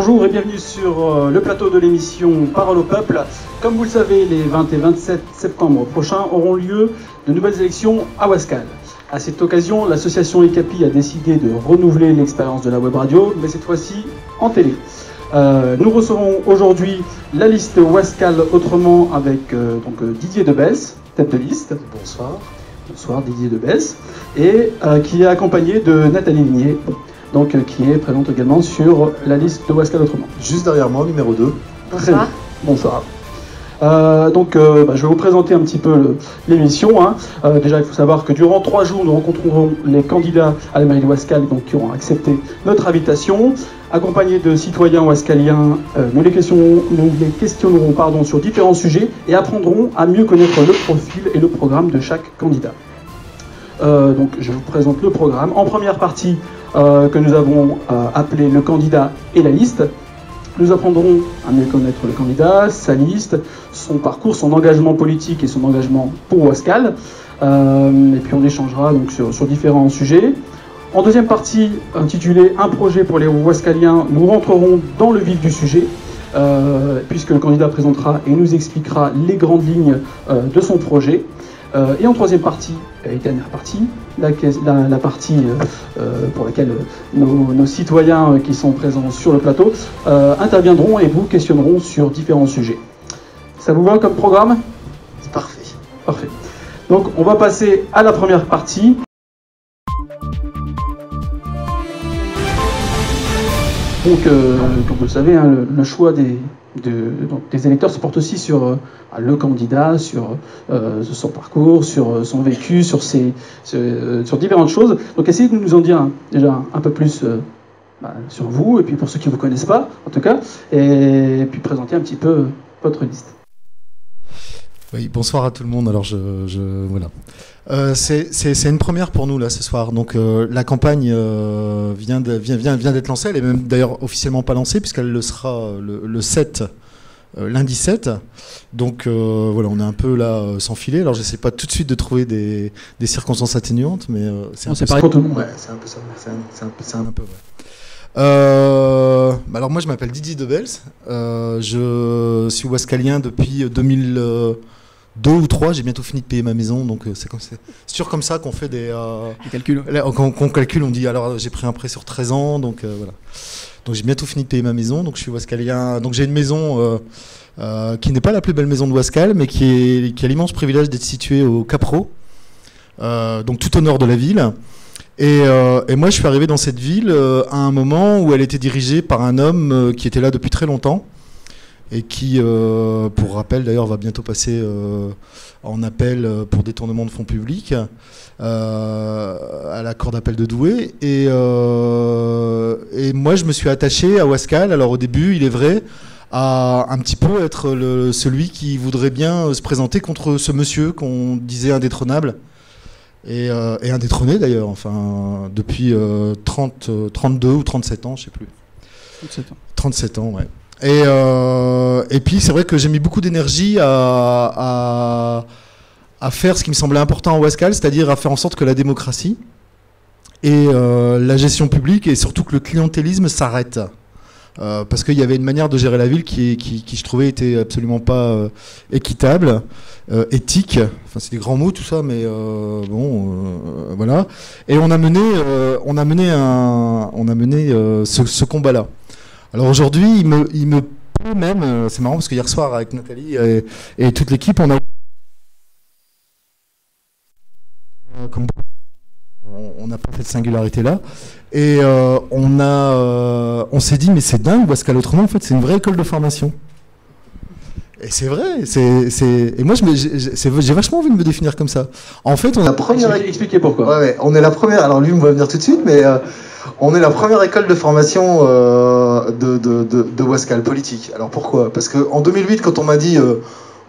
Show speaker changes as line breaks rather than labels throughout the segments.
Bonjour et bienvenue sur le plateau de l'émission Parole au Peuple. Comme vous le savez, les 20 et 27 septembre prochains auront lieu de nouvelles élections à Ouascal. À cette occasion, l'association ECAPI a décidé de renouveler l'expérience de la web radio, mais cette fois-ci en télé. Nous recevons aujourd'hui la liste Ouascal Autrement avec Didier Debesse, tête de liste.
Bonsoir.
Bonsoir Didier Debesse. Et qui est accompagné de Nathalie Ligné, qui est présente également sur la liste de Ouascal Autrement.
Juste derrière moi, numéro 2.
Bonsoir.
Bonsoir. Je vais vous présenter un petit peu l'émission. Déjà, il faut savoir que durant 3 jours, nous rencontrerons les candidats à la mairie de Ouascal qui auront accepté notre invitation. Accompagnés de citoyens ouascaliens, nous les questionnerons sur différents sujets et apprendrons à mieux connaître le profil et le programme de chaque candidat. Je vous présente le programme. En première partie, que nous avons appelé le candidat et la liste, nous apprendrons à mieux connaître le candidat, sa liste, son parcours, son engagement politique et son engagement pour Ouascal. Et puis on échangera sur différents sujets. En deuxième partie, intitulée « Un projet pour les Ouascaliens », nous rentrerons dans le vif du sujet, puisque le candidat présentera et nous expliquera les grandes lignes de son projet. Et en troisième partie, et dernière partie, la partie pour laquelle nos citoyens qui sont présents sur le plateau interviendront et vous questionneront sur différents sujets. Ça vous va comme programme?
C'est parfait.
Parfait. Donc on va passer à la première partie. Donc, comme vous le savez, le choix des électeurs se porte aussi sur le candidat, sur son parcours, sur son vécu, sur différentes choses. Donc, essayez de nous en dire déjà un peu plus sur vous, et puis pour ceux qui ne vous connaissent pas, en tout cas, et puis présenter un petit peu votre liste.
Oui, bonsoir à tout le monde. Alors, voilà. C'est une première pour nous là ce soir. Donc la campagne vient d'être lancée. Elle est même d'ailleurs officiellement pas lancée puisqu'elle le sera le 7, lundi 7. Donc voilà, on est un peu là sans filet. Alors j'essaie pas tout de suite de trouver des circonstances atténuantes, mais c'est un peu
pareil pour tout le monde.
Ouais, c'est un peu ça. C'est un peu. Ouais. Alors moi je m'appelle Didier Debesse. Je suis ouascalien depuis 2002 ou 3, j'ai bientôt fini de payer ma maison, donc c'est sûr comme ça qu'on fait des calculs. Qu'on calcule, on dit alors j'ai pris un prêt sur 13 ans, donc voilà. Donc j'ai bientôt fini de payer ma maison, donc je suis ouascalien. Donc j'ai une maison qui n'est pas la plus belle maison de Ouascal, mais qui a l'immense privilège d'être située au Cap-Ro, donc tout au nord de la ville. Et moi je suis arrivé dans cette ville à un moment où elle était dirigée par un homme qui était là depuis très longtemps, et qui, pour rappel d'ailleurs, va bientôt passer en appel pour détournement de fonds publics à la cour d'appel de Douai. Et moi, je me suis attaché à Ouascal. Alors au début, il est vrai, à un petit peu être celui qui voudrait bien se présenter contre ce monsieur qu'on disait indétrônable. Et indétrôné d'ailleurs, enfin, depuis 32 ou 37 ans, je ne sais plus.
37 ans.
37 ans, ouais. Et puis c'est vrai que j'ai mis beaucoup d'énergie à faire ce qui me semblait important à Ouascal, c'est-à-dire à faire en sorte que la démocratie et la gestion publique et surtout que le clientélisme s'arrête. Parce qu'il y avait une manière de gérer la ville qui je trouvais était absolument pas équitable, éthique. Enfin c'est des grands mots tout ça, mais voilà. Et on a mené ce combat-là. Alors aujourd'hui, il me peut même, c'est marrant parce que hier soir avec Nathalie et toute l'équipe, on n'a pas cette singularité là, et on s'est dit mais c'est dingue parce qu'à l'autrement en fait c'est une vraie école de formation. Et c'est vrai, et moi j'ai vachement envie de me définir comme ça. En fait, on a la première.
Expliquez pourquoi.
Ouais, on est la première. Alors lui, on va venir tout de suite, mais on est la première école de formation de Ouascal politique. Alors pourquoi? Parce que en 2008, quand on m'a dit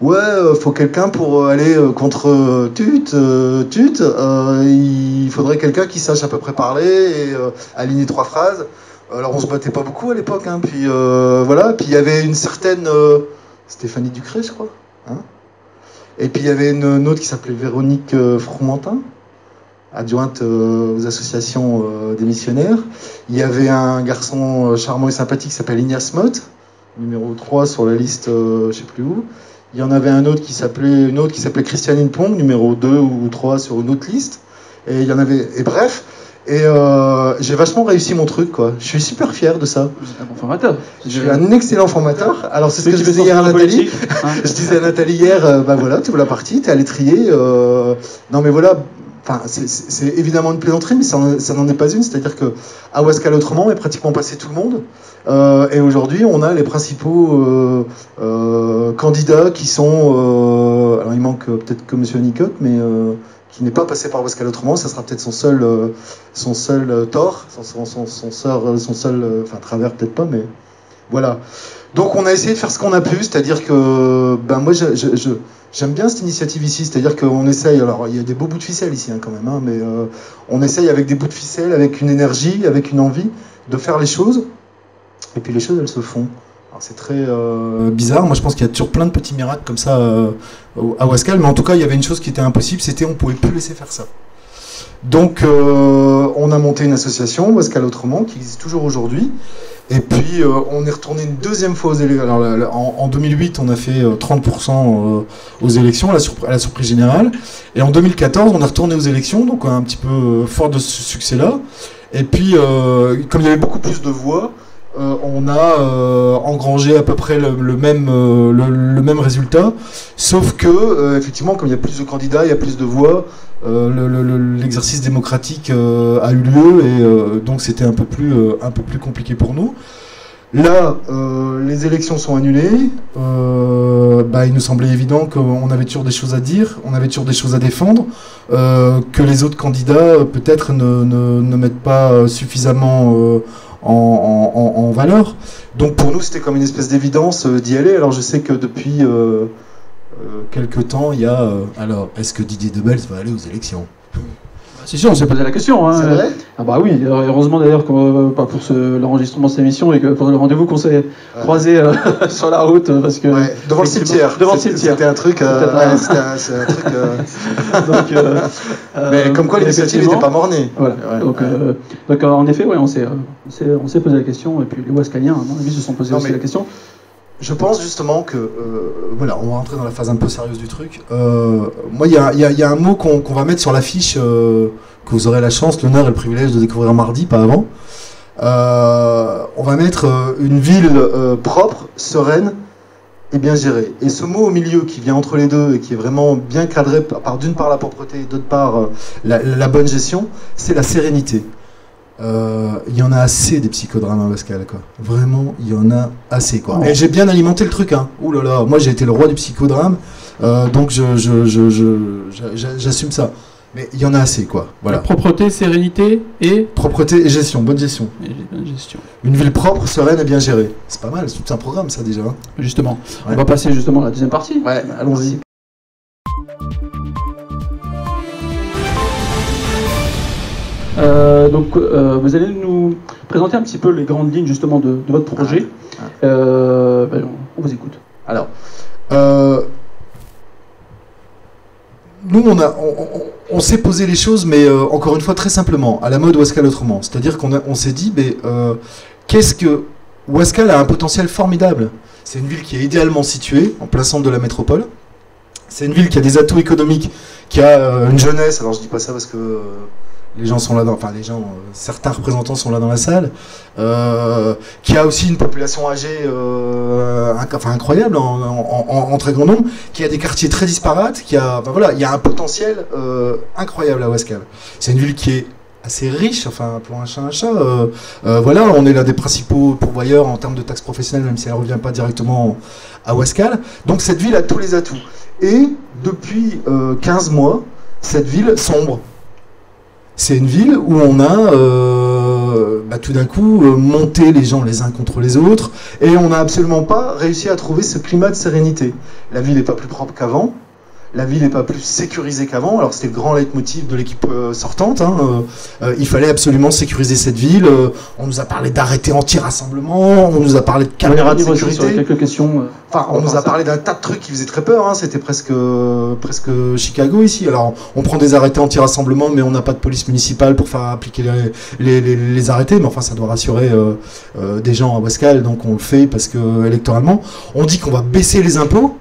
faut quelqu'un pour aller contre Tut, il faudrait quelqu'un qui sache à peu près parler et aligner 3 phrases. Alors on se battait pas beaucoup à l'époque, hein, puis voilà. Puis il y avait une certaine Stéphanie Ducré, je crois. Hein, et puis il y avait une autre qui s'appelait Véronique Fromentin. adjointe aux associations des missionnaires. Il y avait un garçon charmant et sympathique qui s'appelle Ignace Mott, numéro 3 sur la liste, je sais plus où. Il y en avait une autre qui s'appelait Christiane Pong, numéro 2 ou 3 sur une autre liste. Et il y en avait, et bref. Et j'ai vachement réussi mon truc, quoi. Je suis super fier de ça.
Vous êtes un bon formateur.
Je suis un excellent formateur. Alors c'est ce que je disais hier à Nathalie. Je disais à Nathalie hier, bah voilà, tu vois la partie, t'es allé trier. Non mais voilà, enfin c'est évidemment une plaisanterie, mais ça n'en est pas une. C'est-à-dire que à Ouascal autrement est pratiquement passé tout le monde. Et aujourd'hui, on a les principaux candidats qui sont. Alors il manque peut-être que Monsieur Nicot, mais qui n'est pas passé par Ouascal autrement. Ça sera peut-être son seul tort, son seul, enfin travers peut-être pas, mais voilà. Donc on a essayé de faire ce qu'on a pu, c'est-à-dire que ben moi j'aime bien cette initiative ici, c'est-à-dire qu'on essaye. Alors il y a des beaux bouts de ficelle ici quand même, hein, mais on essaye avec des bouts de ficelle, avec une énergie, avec une envie de faire les choses. Et puis les choses, elles se font. Alors c'est très bizarre. Moi, je pense qu'il y a toujours plein de petits miracles comme ça à Ouascal. Mais en tout cas, il y avait une chose qui était impossible, c'était on pouvait plus laisser faire ça. Donc, on a monté une association, Ouascal Autrement, qui existe toujours aujourd'hui. Et puis, on est retourné une deuxième fois aux élections. Alors, en 2008, on a fait 30% aux élections, à la surprise générale. Et en 2014, on est retourné aux élections, donc un petit peu fort de ce succès-là. Et puis, comme il y avait beaucoup plus de voix, on a engrangé à peu près le même résultat, sauf que effectivement, comme il y a plus de candidats, il y a plus de voix, l'exercice démocratique a eu lieu et donc c'était un peu plus compliqué pour nous. Là, les élections sont annulées. Il nous semblait évident qu'on avait toujours des choses à dire, on avait toujours des choses à défendre, que les autres candidats peut-être ne mettent pas suffisamment en valeur. Donc pour nous, c'était comme une espèce d'évidence d'y aller. Alors je sais que depuis quelque temps, il y a... alors, est-ce que Didier Debels va aller aux élections ?
C'est sûr, on s'est posé la question. Hein.
C'est vrai ?
Ah bah oui, heureusement d'ailleurs pas pour l'enregistrement de cette émission et que pour le rendez-vous qu'on s'est croisé sur la route parce que
devant le cimetière.
Devant le cimetière.
C'était un truc. C'est un truc. Donc, mais comme quoi l'initiative n'était pas mornée.
Voilà. Ouais, donc en effet, on s'est posé la question et puis les Ouascaliens, à mon avis, se sont posé aussi la question.
Je pense justement que, voilà, on va rentrer dans la phase un peu sérieuse du truc. Moi, il y a un mot qu'on va mettre sur l'affiche, que vous aurez la chance, l'honneur et le privilège de découvrir mardi, pas avant. On va mettre une ville propre, sereine et bien gérée. Et ce mot au milieu qui vient entre les deux et qui est vraiment bien cadré d'une part la propreté et d'autre part la bonne gestion, c'est la sérénité. Il y en a assez des psychodrames à Ouascal, quoi. Vraiment, il y en a assez, quoi. Et j'ai bien alimenté le truc, hein. Ouh là là, moi j'ai été le roi du psychodrame, donc j'assume ça. Mais il y en a assez, quoi. Voilà.
La propreté, sérénité et...
Propreté et gestion, bonne gestion.
Bonne gestion.
Une ville propre, sereine et bien gérée. C'est pas mal, c'est tout un programme, ça, déjà. Hein.
Justement. Ouais. On va passer justement à la deuxième partie.
Ouais, allons-y.
Vous allez nous présenter un petit peu les grandes lignes justement de votre projet. On vous écoute.
Alors, nous on s'est posé les choses, mais encore une fois très simplement, à la mode Ouascal autrement. C'est-à-dire qu'on s'est dit, qu'est-ce que Ouascal a un potentiel formidable. C'est une ville qui est idéalement située en plein centre de la métropole. C'est une ville qui a des atouts économiques, qui a une jeunesse. Alors je dis pas ça parce que les gens sont là, certains représentants sont là dans la salle, qui a aussi une population âgée incroyable en très grand nombre, qui a des quartiers très disparates, il y a un potentiel incroyable à Ouascal. C'est une ville qui est assez riche, appelons un chat un chat. On est l'un des principaux pourvoyeurs en termes de taxes professionnelles, même si elle ne revient pas directement à Ouascal. Donc cette ville a tous les atouts. Et depuis 15 mois, cette ville sombre. C'est une ville où on a tout d'un coup monté les gens les uns contre les autres et on n'a absolument pas réussi à trouver ce climat de sérénité. La ville n'est pas plus propre qu'avant, la ville n'est pas plus sécurisée qu'avant. Alors c'était le grand leitmotiv de l'équipe sortante. Hein. Il fallait absolument sécuriser cette ville. On nous a parlé d'arrêtés anti-rassemblement, on nous a parlé de caméras de sécurité.
Sur quelques questions.
Enfin, on nous a parlé d'un tas de trucs qui faisaient très peur. Hein. C'était presque Chicago ici. Alors on prend des arrêtés anti-rassemblement, mais on n'a pas de police municipale pour faire appliquer les arrêtés. Mais enfin, ça doit rassurer des gens à Ouascal, donc on le fait parce que électoralement, on dit qu'on va baisser les impôts.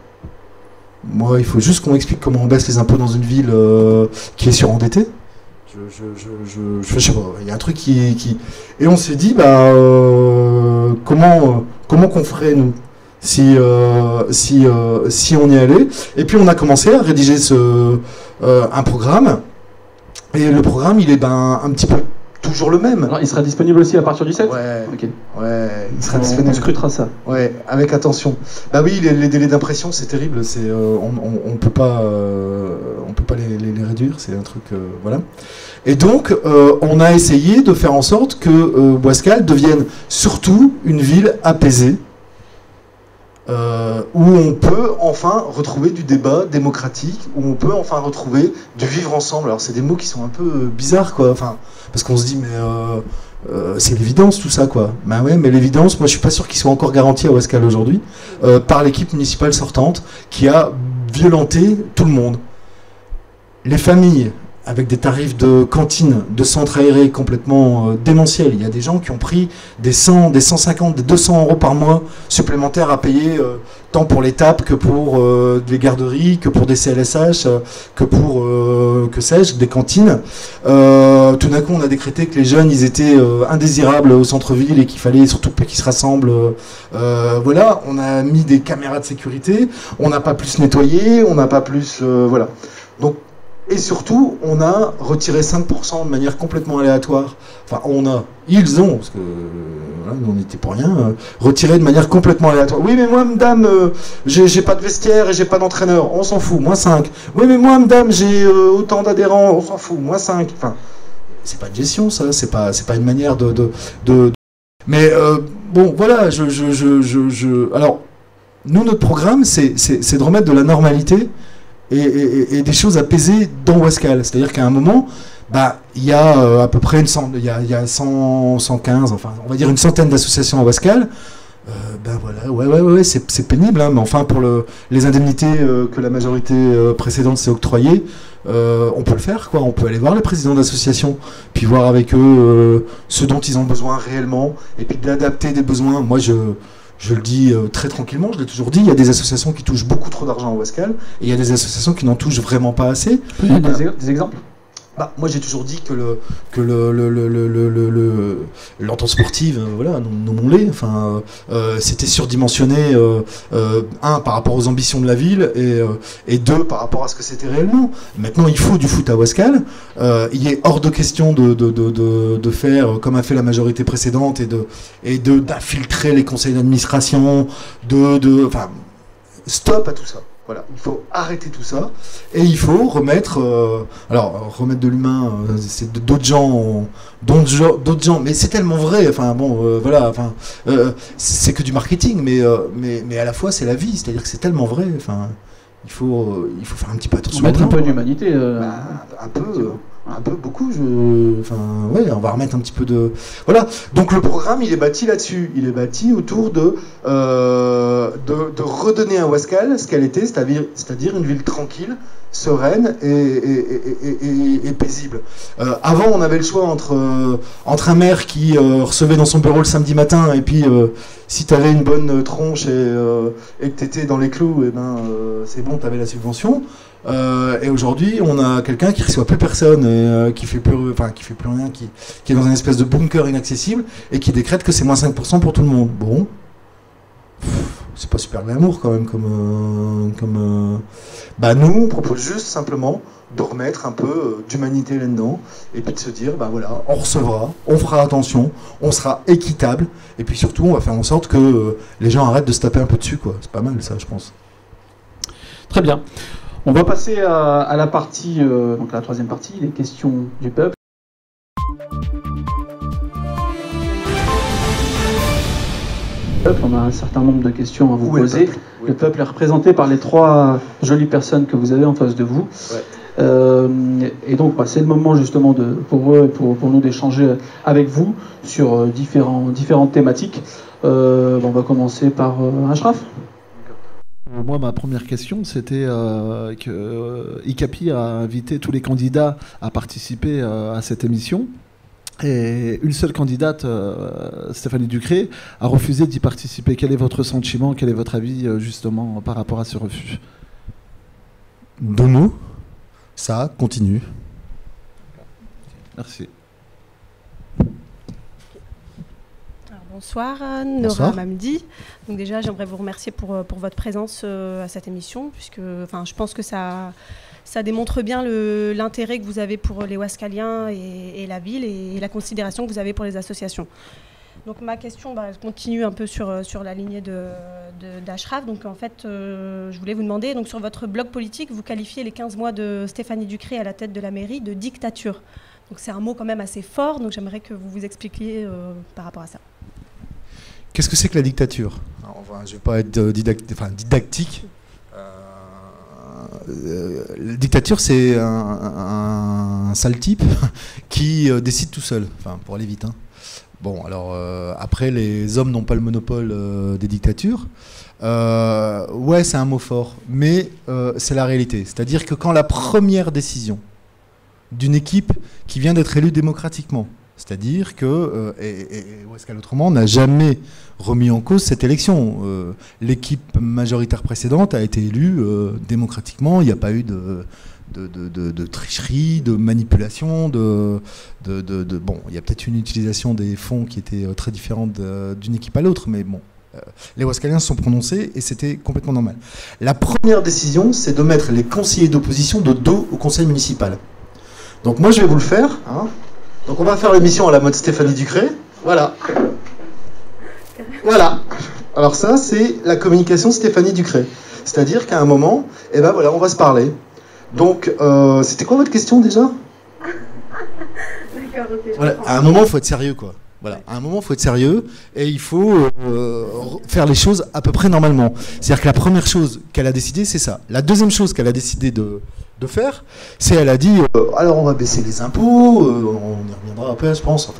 Moi, il faut juste qu'on m'explique comment on baisse les impôts dans une ville qui est surendettée. Je sais pas, il y a un truc qui... Et on s'est dit, comment qu'on ferait, nous, si on y allait. Et puis on a commencé à rédiger un programme. Et le programme, il est un petit peu toujours le même.
Alors, il sera disponible aussi à partir du 7 ?
Ouais.
Okay.
Ouais, il sera disponible.
On scrutera ça.
Ouais, avec attention. Bah oui, les délais d'impression, c'est terrible. On peut pas les réduire. C'est un truc, voilà. Et donc, on a essayé de faire en sorte que Ouascal devienne surtout une ville apaisée, où on peut enfin retrouver du débat démocratique, où on peut enfin retrouver du vivre ensemble. Alors c'est des mots qui sont un peu bizarres, quoi. Enfin, parce qu'on se dit, mais c'est l'évidence tout ça, quoi. Ben ouais, mais l'évidence, moi je suis pas sûr qu'il soit encore garanti à Ouascal aujourd'hui, par l'équipe municipale sortante, qui a violenté tout le monde. Les familles, avec des tarifs de cantine, de centres aérés complètement démentiels. Il y a des gens qui ont pris des 100, des 150, des 200 euros par mois supplémentaires à payer, tant pour les tapes que pour les garderies, que pour des CLSH, que pour, que sais-je, des cantines. Tout d'un coup, on a décrété que les jeunes, ils étaient indésirables au centre-ville et qu'il fallait surtout pas qu'ils se rassemblent. Voilà, on a mis des caméras de sécurité, on n'a pas plus nettoyé, on n'a pas plus... voilà. Donc, et surtout, on a retiré 5% de manière complètement aléatoire. Enfin, ils ont, parce que voilà, nous on n'était pour rien, retiré de manière complètement aléatoire. Oui, mais moi, madame, j'ai pas de vestiaire et j'ai pas d'entraîneur. On s'en fout, moins 5. Oui, mais moi, madame, j'ai autant d'adhérents. On s'en fout, moins 5. Enfin, c'est pas de gestion, ça. C'est pas une manière de... Mais bon, voilà. Alors, nous, notre programme, c'est de remettre de la normalité. Et des choses apaisées dans Ouascal. C'est-à-dire qu'à un moment, il y a à peu près il y a 100, 115, enfin, on va dire une centaine d'associations à Ouascal. Voilà, ouais, c'est pénible, hein, mais enfin, pour les indemnités que la majorité précédente s'est octroyée, on peut le faire, quoi. On peut aller voir les présidents d'associations, puis voir avec eux ce dont ils ont besoin réellement, et puis d'adapter des besoins. Moi, je le dis très tranquillement, je l'ai toujours dit, il y a des associations qui touchent beaucoup trop d'argent à Ouascal, et il y a des associations qui n'en touchent vraiment pas assez.
Des exemples ?
Moi j'ai toujours dit que l'entente sportive, voilà, nommons-les, enfin, c'était surdimensionné, par rapport aux ambitions de la ville, et deux, par rapport à ce que c'était réellement. Maintenant, il faut du foot à Ouascal. Il est hors de question de faire comme a fait la majorité précédente et d'infiltrer les conseils d'administration, enfin, stop à tout ça. Voilà, il faut arrêter tout ça et il faut remettre de l'humain, c'est d'autres gens, mais c'est tellement vrai. Enfin bon, voilà, enfin c'est que du marketing, mais à la fois c'est la vie, c'est-à-dire que c'est tellement vrai. Enfin, il faut faire un petit peu attention.
Mettre un peu d'humanité.
Un peu, beaucoup. On va remettre un petit peu de... Voilà. Donc le programme, il est bâti là-dessus. Il est bâti autour de redonner à Ouascal ce qu'elle était, c'est-à-dire une ville tranquille, sereine et paisible. Avant, on avait le choix entre un maire qui recevait dans son bureau le samedi matin, et puis si tu avais une bonne tronche et que tu étais dans les clous, c'est bon, tu avais la subvention. Et aujourd'hui, on a quelqu'un qui reçoit plus personne, qui fait plus rien, qui est dans une espèce de bunker inaccessible et qui décrète que c'est moins 5% pour tout le monde. Bon, c'est pas super glamour quand même nous, on propose juste simplement de remettre un peu d'humanité là-dedans et puis de se dire, voilà, on recevra, on fera attention, on sera équitable et puis surtout, on va faire en sorte que les gens arrêtent de se taper un peu dessus, quoi. C'est pas mal ça, je pense.
Très bien. On va passer à la partie, donc la troisième partie, les questions du peuple. peuple. On a un certain nombre de questions à vous poser.
Le
Le peuple est représenté par les trois jolies personnes que vous avez en face de vous. Et donc, c'est le moment justement pour eux et pour nous d'échanger avec vous sur différentes thématiques. On va commencer par Ashraf.
Moi, ma première question, c'était que ICAPI a invité tous les candidats à participer à cette émission. Et une seule candidate, Stéphanie Ducré, a refusé d'y participer. Quel est votre sentiment, quel est votre avis justement par rapport à ce refus?
De nous, ça continue.
Merci.
Bonsoir, Nora Mamdi. Donc déjà, j'aimerais vous remercier pour votre présence à cette émission, puisque je pense que ça démontre bien l'intérêt que vous avez pour les Ouaskaliens et la ville et la considération que vous avez pour les associations. Donc ma question elle continue un peu sur la lignée d'Ashraf. Donc en fait, je voulais vous demander, donc sur votre blog politique, vous qualifiez les 15 mois de Stéphanie Ducré à la tête de la mairie de dictature. Donc c'est un mot quand même assez fort, donc j'aimerais que vous vous expliquiez par rapport à ça.
Qu'est-ce que c'est que la dictature? Je ne vais pas être didactique. La dictature, c'est un sale type qui décide tout seul, pour aller vite. Bon, alors, après, les hommes n'ont pas le monopole des dictatures. Ouais, c'est un mot fort, mais c'est la réalité. C'est-à-dire que quand la première décision d'une équipe qui vient d'être élue démocratiquement, c'est-à-dire que Ouaskal Autrement n'a jamais remis en cause cette élection. L'équipe majoritaire précédente a été élue démocratiquement. Il n'y a pas eu de tricherie, de manipulation. Bon, il y a peut-être une utilisation des fonds qui était très différente d'une équipe à l'autre, mais bon. Les Ouaskaliens se sont prononcés et c'était complètement normal. La première décision, c'est de mettre les conseillers d'opposition de dos au conseil municipal. Donc moi, je vais vous le faire. Donc on va faire l'émission à la mode Stéphanie Ducré. Voilà. Voilà. Alors ça, c'est la communication Stéphanie Ducré. C'est-à-dire qu'à un moment, on va se parler. Donc, c'était quoi votre question déjà?
D'accord, ok.
Voilà. À un moment, il faut être sérieux, quoi. Voilà. À un moment, il faut être sérieux et il faut faire les choses à peu près normalement. C'est-à-dire que la première chose qu'elle a décidé, c'est ça. La deuxième chose qu'elle a décidé de faire, c'est elle a dit alors on va baisser les impôts, on y reviendra après, je pense.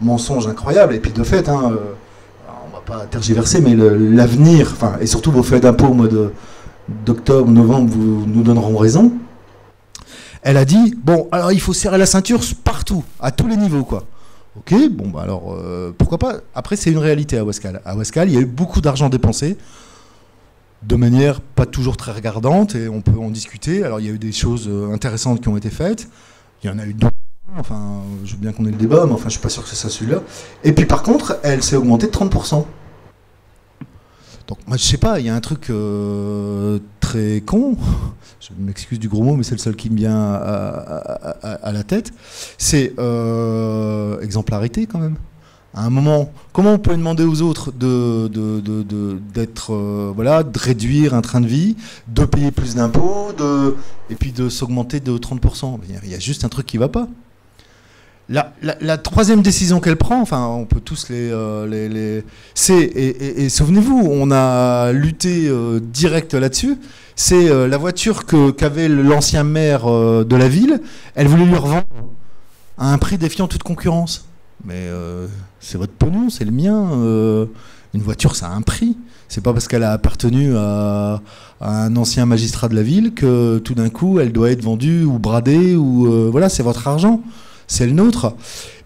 Mensonge incroyable. Et puis de fait, on va pas tergiverser, mais l'avenir, et surtout vos feuilles d'impôts au mois d'octobre, novembre, vous nous donneront raison. Elle a dit bon, alors il faut serrer la ceinture partout, à tous les niveaux, quoi. Ok, alors pourquoi pas. Après, c'est une réalité à Ouaskal. À Ouaskal, il y a eu beaucoup d'argent dépensé de manière pas toujours très regardante et on peut en discuter. Alors, il y a eu des choses intéressantes qui ont été faites. Il y en a eu d'autres. Je veux bien qu'on ait le débat, mais je suis pas sûr que c'est ça celui-là. Et puis, par contre, elle s'est augmentée de 30%. Donc, moi, je sais pas, il y a un truc très con. Je m'excuse du gros mot, mais c'est le seul qui me vient à la tête. C'est exemplarité, quand même. À un moment, comment on peut demander aux autres de réduire un train de vie, de payer plus d'impôts, et puis de s'augmenter de 30%? Il y a juste un truc qui ne va pas. La troisième décision qu'elle prend, on peut tous et souvenez-vous, on a lutté direct là-dessus, c'est la voiture qu'avait l'ancien maire de la ville, elle voulait lui revendre à un prix défiant toute concurrence. Mais c'est votre pognon, c'est le mien. Une voiture, ça a un prix. C'est pas parce qu'elle a appartenu à un ancien magistrat de la ville que tout d'un coup, elle doit être vendue ou bradée. Voilà, c'est votre argent. C'est le nôtre.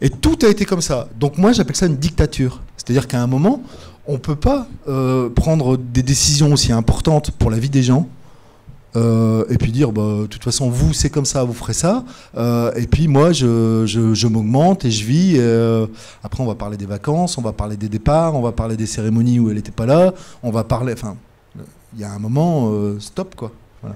Et tout a été comme ça. Donc moi, j'appelle ça une dictature. C'est-à-dire qu'à un moment, on ne peut pas prendre des décisions aussi importantes pour la vie des gens et puis dire, de toute façon, vous, c'est comme ça, vous ferez ça. Et puis moi, je m'augmente et je vis. Après, on va parler des vacances, on va parler des départs, on va parler des cérémonies où elle n'était pas là. On va parler... il y a un moment, stop, quoi. Voilà.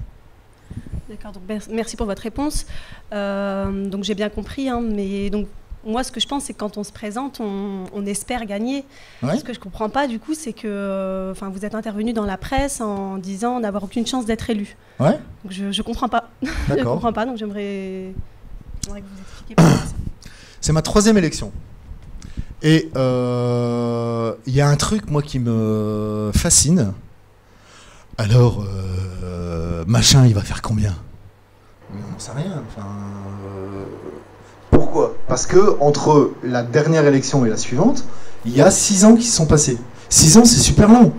D'accord, donc merci pour votre réponse. Donc j'ai bien compris, mais donc moi ce que je pense c'est que quand on se présente, on espère gagner.
Ouais.
Ce que je comprends pas du coup, c'est que vous êtes intervenu dans la presse en disant n'avoir aucune chance d'être élu.
Ouais.
Donc je comprends pas.
D'accord.
Je comprends pas, donc j'aimerais que vous expliquiez pourquoi ça.
C'est ma troisième élection. Et il y a un truc, moi, qui me fascine. Alors, machin, il va faire combien? Mais on n'en sait rien. Enfin, pourquoi? Parce que entre la dernière élection et la suivante, il y a 6 ans qui se sont passés. 6 ans, c'est super long.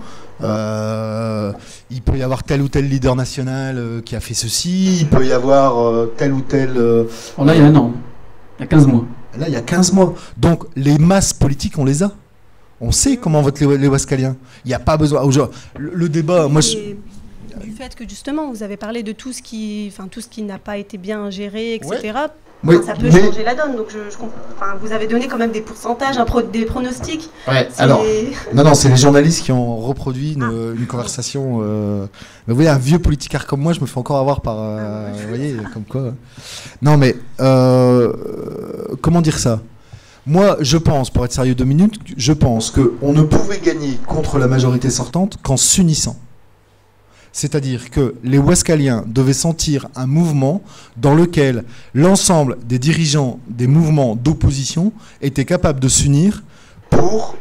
Il peut y avoir tel ou tel leader national qui a fait ceci. Il peut y avoir tel ou tel...
Là, il y a un an. Il y a 15 mois.
Là, il y a 15 mois. Donc, les masses politiques, on les a. On sait comment votent les Ouaskaliens. Il n'y a pas besoin... Le débat... Moi,
du fait que, justement, vous avez parlé de tout ce qui n'a pas été bien géré, etc.,
oui,
ça peut changer la donne. Donc, je comprends. Enfin, vous avez donné quand même des pourcentages, des pronostics.
Ouais, alors... Non, c'est les journalistes qui ont reproduit une conversation... Mais vous voyez, un vieux politicard comme moi, je me fais encore avoir par... vous voyez, comme quoi... Non, mais... comment dire ça? Moi, je pense, pour être sérieux 2 minutes, je pense qu'on ne pouvait gagner contre la majorité sortante qu'en s'unissant. C'est-à-dire que les Ouaskaliens devaient sentir un mouvement dans lequel l'ensemble des dirigeants des mouvements d'opposition étaient capables de s'unir pour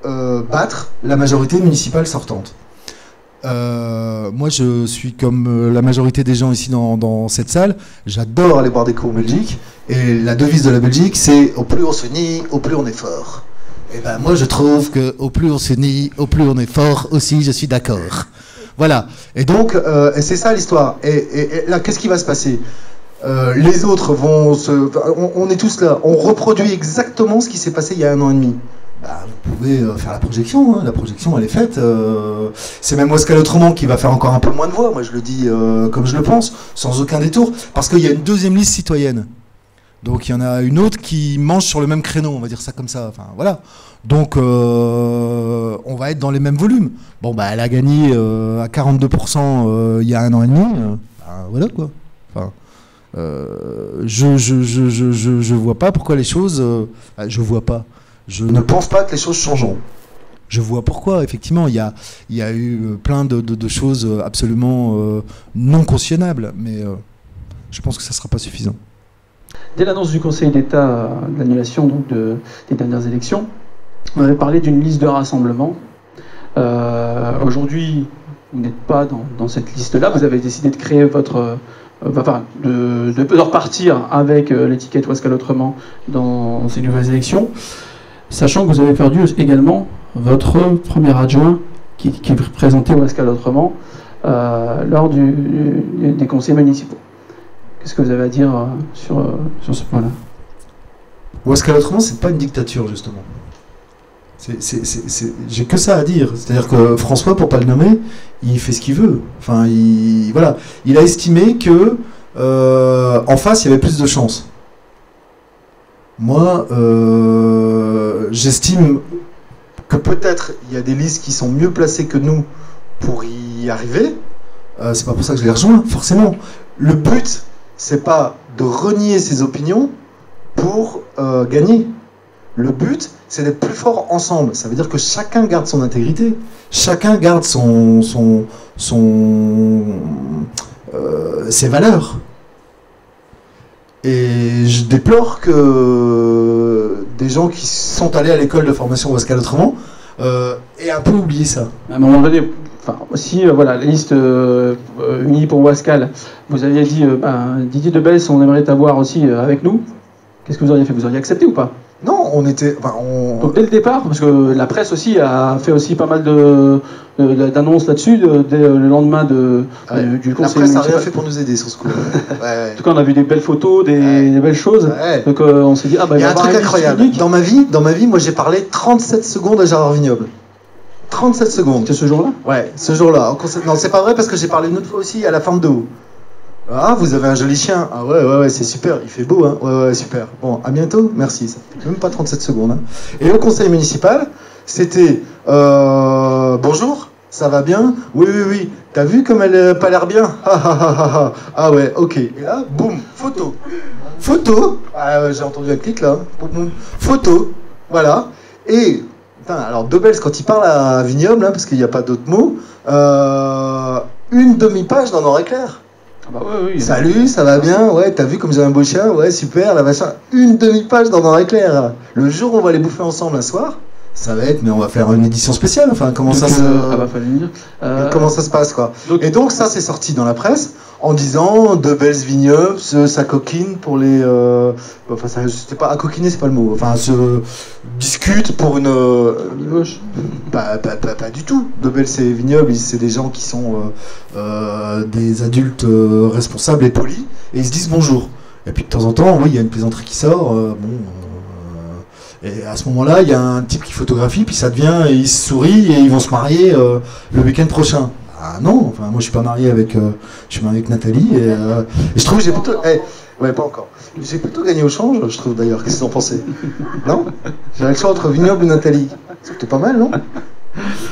battre la majorité municipale sortante. Moi, je suis comme la majorité des gens ici dans cette salle. J'adore aller boire des coups en Belgique. Et la devise de la Belgique, c'est « au plus on s'unit, au plus on est fort ». Et ben moi, je trouve qu'au plus on s'unit, au plus on est fort aussi, je suis d'accord. Voilà. Et donc, c'est ça l'histoire. Et là, qu'est-ce qui va se passer? Les autres vont on est tous là. On reproduit exactement ce qui s'est passé il y a 1 an et demi. Bah, vous pouvez faire la projection. Hein. La projection, elle est faite. C'est même Ouaskal Autrement qui va faire encore un peu moins de voix. Moi, je le dis comme je le pense, sans aucun détour. Parce qu'il y a une 2e liste citoyenne. Donc, il y en a une autre qui mange sur le même créneau, on va dire ça comme ça. Enfin, voilà. Donc, on va être dans les mêmes volumes. Bon, bah, elle a gagné à 42% il y a 1 an et demi. Bah, voilà, quoi. Enfin, je vois pas pourquoi les choses... je vois pas. Je ne pense pas que les choses changeront. Je vois pourquoi, effectivement. Il y a eu plein de choses absolument non cautionnables. Mais je pense que ça ne sera pas suffisant.
Dès l'annonce du Conseil d'État de l'annulation des dernières élections, on avait parlé d'une liste de rassemblement. Aujourd'hui, vous n'êtes pas dans cette liste-là. Vous avez décidé de créer de repartir avec l'étiquette Ouaskal Autrement dans ces nouvelles élections, sachant que vous avez perdu également votre premier adjoint qui représentait Ouaskal Autrement lors des conseils municipaux. Qu'est-ce que vous avez à dire sur ce point-là?
Ouaskal Autrement, c'est pas une dictature, justement. J'ai que ça à dire. C'est-à-dire que François, pour pas le nommer, il fait ce qu'il veut. Enfin, voilà. Il a estimé que en face, il y avait plus de chances. Moi, j'estime que peut-être il y a des listes qui sont mieux placées que nous pour y arriver. C'est pas pour ça que je les rejoins, forcément. Le but, c'est pas de renier ses opinions pour gagner. Le but, c'est d'être plus fort ensemble. Ça veut dire que chacun garde son intégrité, chacun garde ses valeurs. Et je déplore que des gens qui sont allés à l'école de formation Ouaskal Autrement aient un peu oublié ça.
À un moment donné, aussi, voilà, la liste unie pour Ouaskal, vous aviez dit, Didier Debels, on aimerait t'avoir aussi avec nous. Qu'est-ce que vous auriez fait? Vous auriez accepté ou pas?
Non, on était...
Donc dès le départ, parce que la presse aussi a fait aussi pas mal d'annonces là-dessus, dès le lendemain du conseil municipal.
La presse n'a rien fait pour nous aider sur ce coup.
En tout cas, on a vu des belles photos, des belles choses. Ouais. Donc on s'est dit,
il y a un truc incroyable. Dans ma vie, moi j'ai parlé 37 secondes à Gérard Vignoble. 37 secondes.
C'est ce jour-là?
Ouais, ce jour-là. Non, c'est pas vrai parce que j'ai parlé une autre fois aussi à la ferme d'eau. Ah, vous avez un joli chien. Ah ouais, c'est super, il fait beau, hein. Ouais, super. Bon, à bientôt, merci. Ça fait même pas 37 secondes. Hein. Et au conseil municipal, c'était bonjour, ça va bien? Oui. T'as vu comme elle n'a pas l'air bien? Ah ouais, ok. Et là, boum, photo. Ah, j'ai entendu un clic là. Photo, voilà. Et, alors Debels, quand il parle à Vignoble, hein, parce qu'il n'y a pas d'autres mots, une demi-page dans Nord Éclair.
Ah bah ouais, oui.
Salut, ça va bien? Ouais, t'as vu comme j'ai un beau chien? Ouais, super, la machin. Une demi-page dans Noir Éclair. Le jour où on va les bouffer ensemble un soir, ça va être, mais on va faire une édition spéciale. Enfin, comment ça se...
Ah bah fallait le dire.
Comment ça se passe, quoi.
Donc-
Et donc, ça, c'est sorti dans la presse en disant de belles vignobles, ça coquine pour les. Enfin, c'était pas à coquiner, c'est pas le mot. Enfin, se discute pour une.
Moche.
Pas du tout. De belles, c'est vignobles, c'est des gens qui sont des adultes responsables et polis, et ils se disent bonjour. Et puis de temps en temps, oui, il y a une plaisanterie qui sort. Et à ce moment-là, il y a un type qui photographie, puis ça devient, et ils se sourient et ils vont se marier le week-end prochain. Ah non, enfin moi je suis pas marié avec, je suis marié avec Nathalie et je trouve que j'ai plutôt, ouais pas encore, j'ai plutôt gagné au change, je trouve d'ailleurs. Qu'est-ce que vous en pensez? Non? J'avais le choix entre Vignoble et Nathalie. C'était pas mal, non?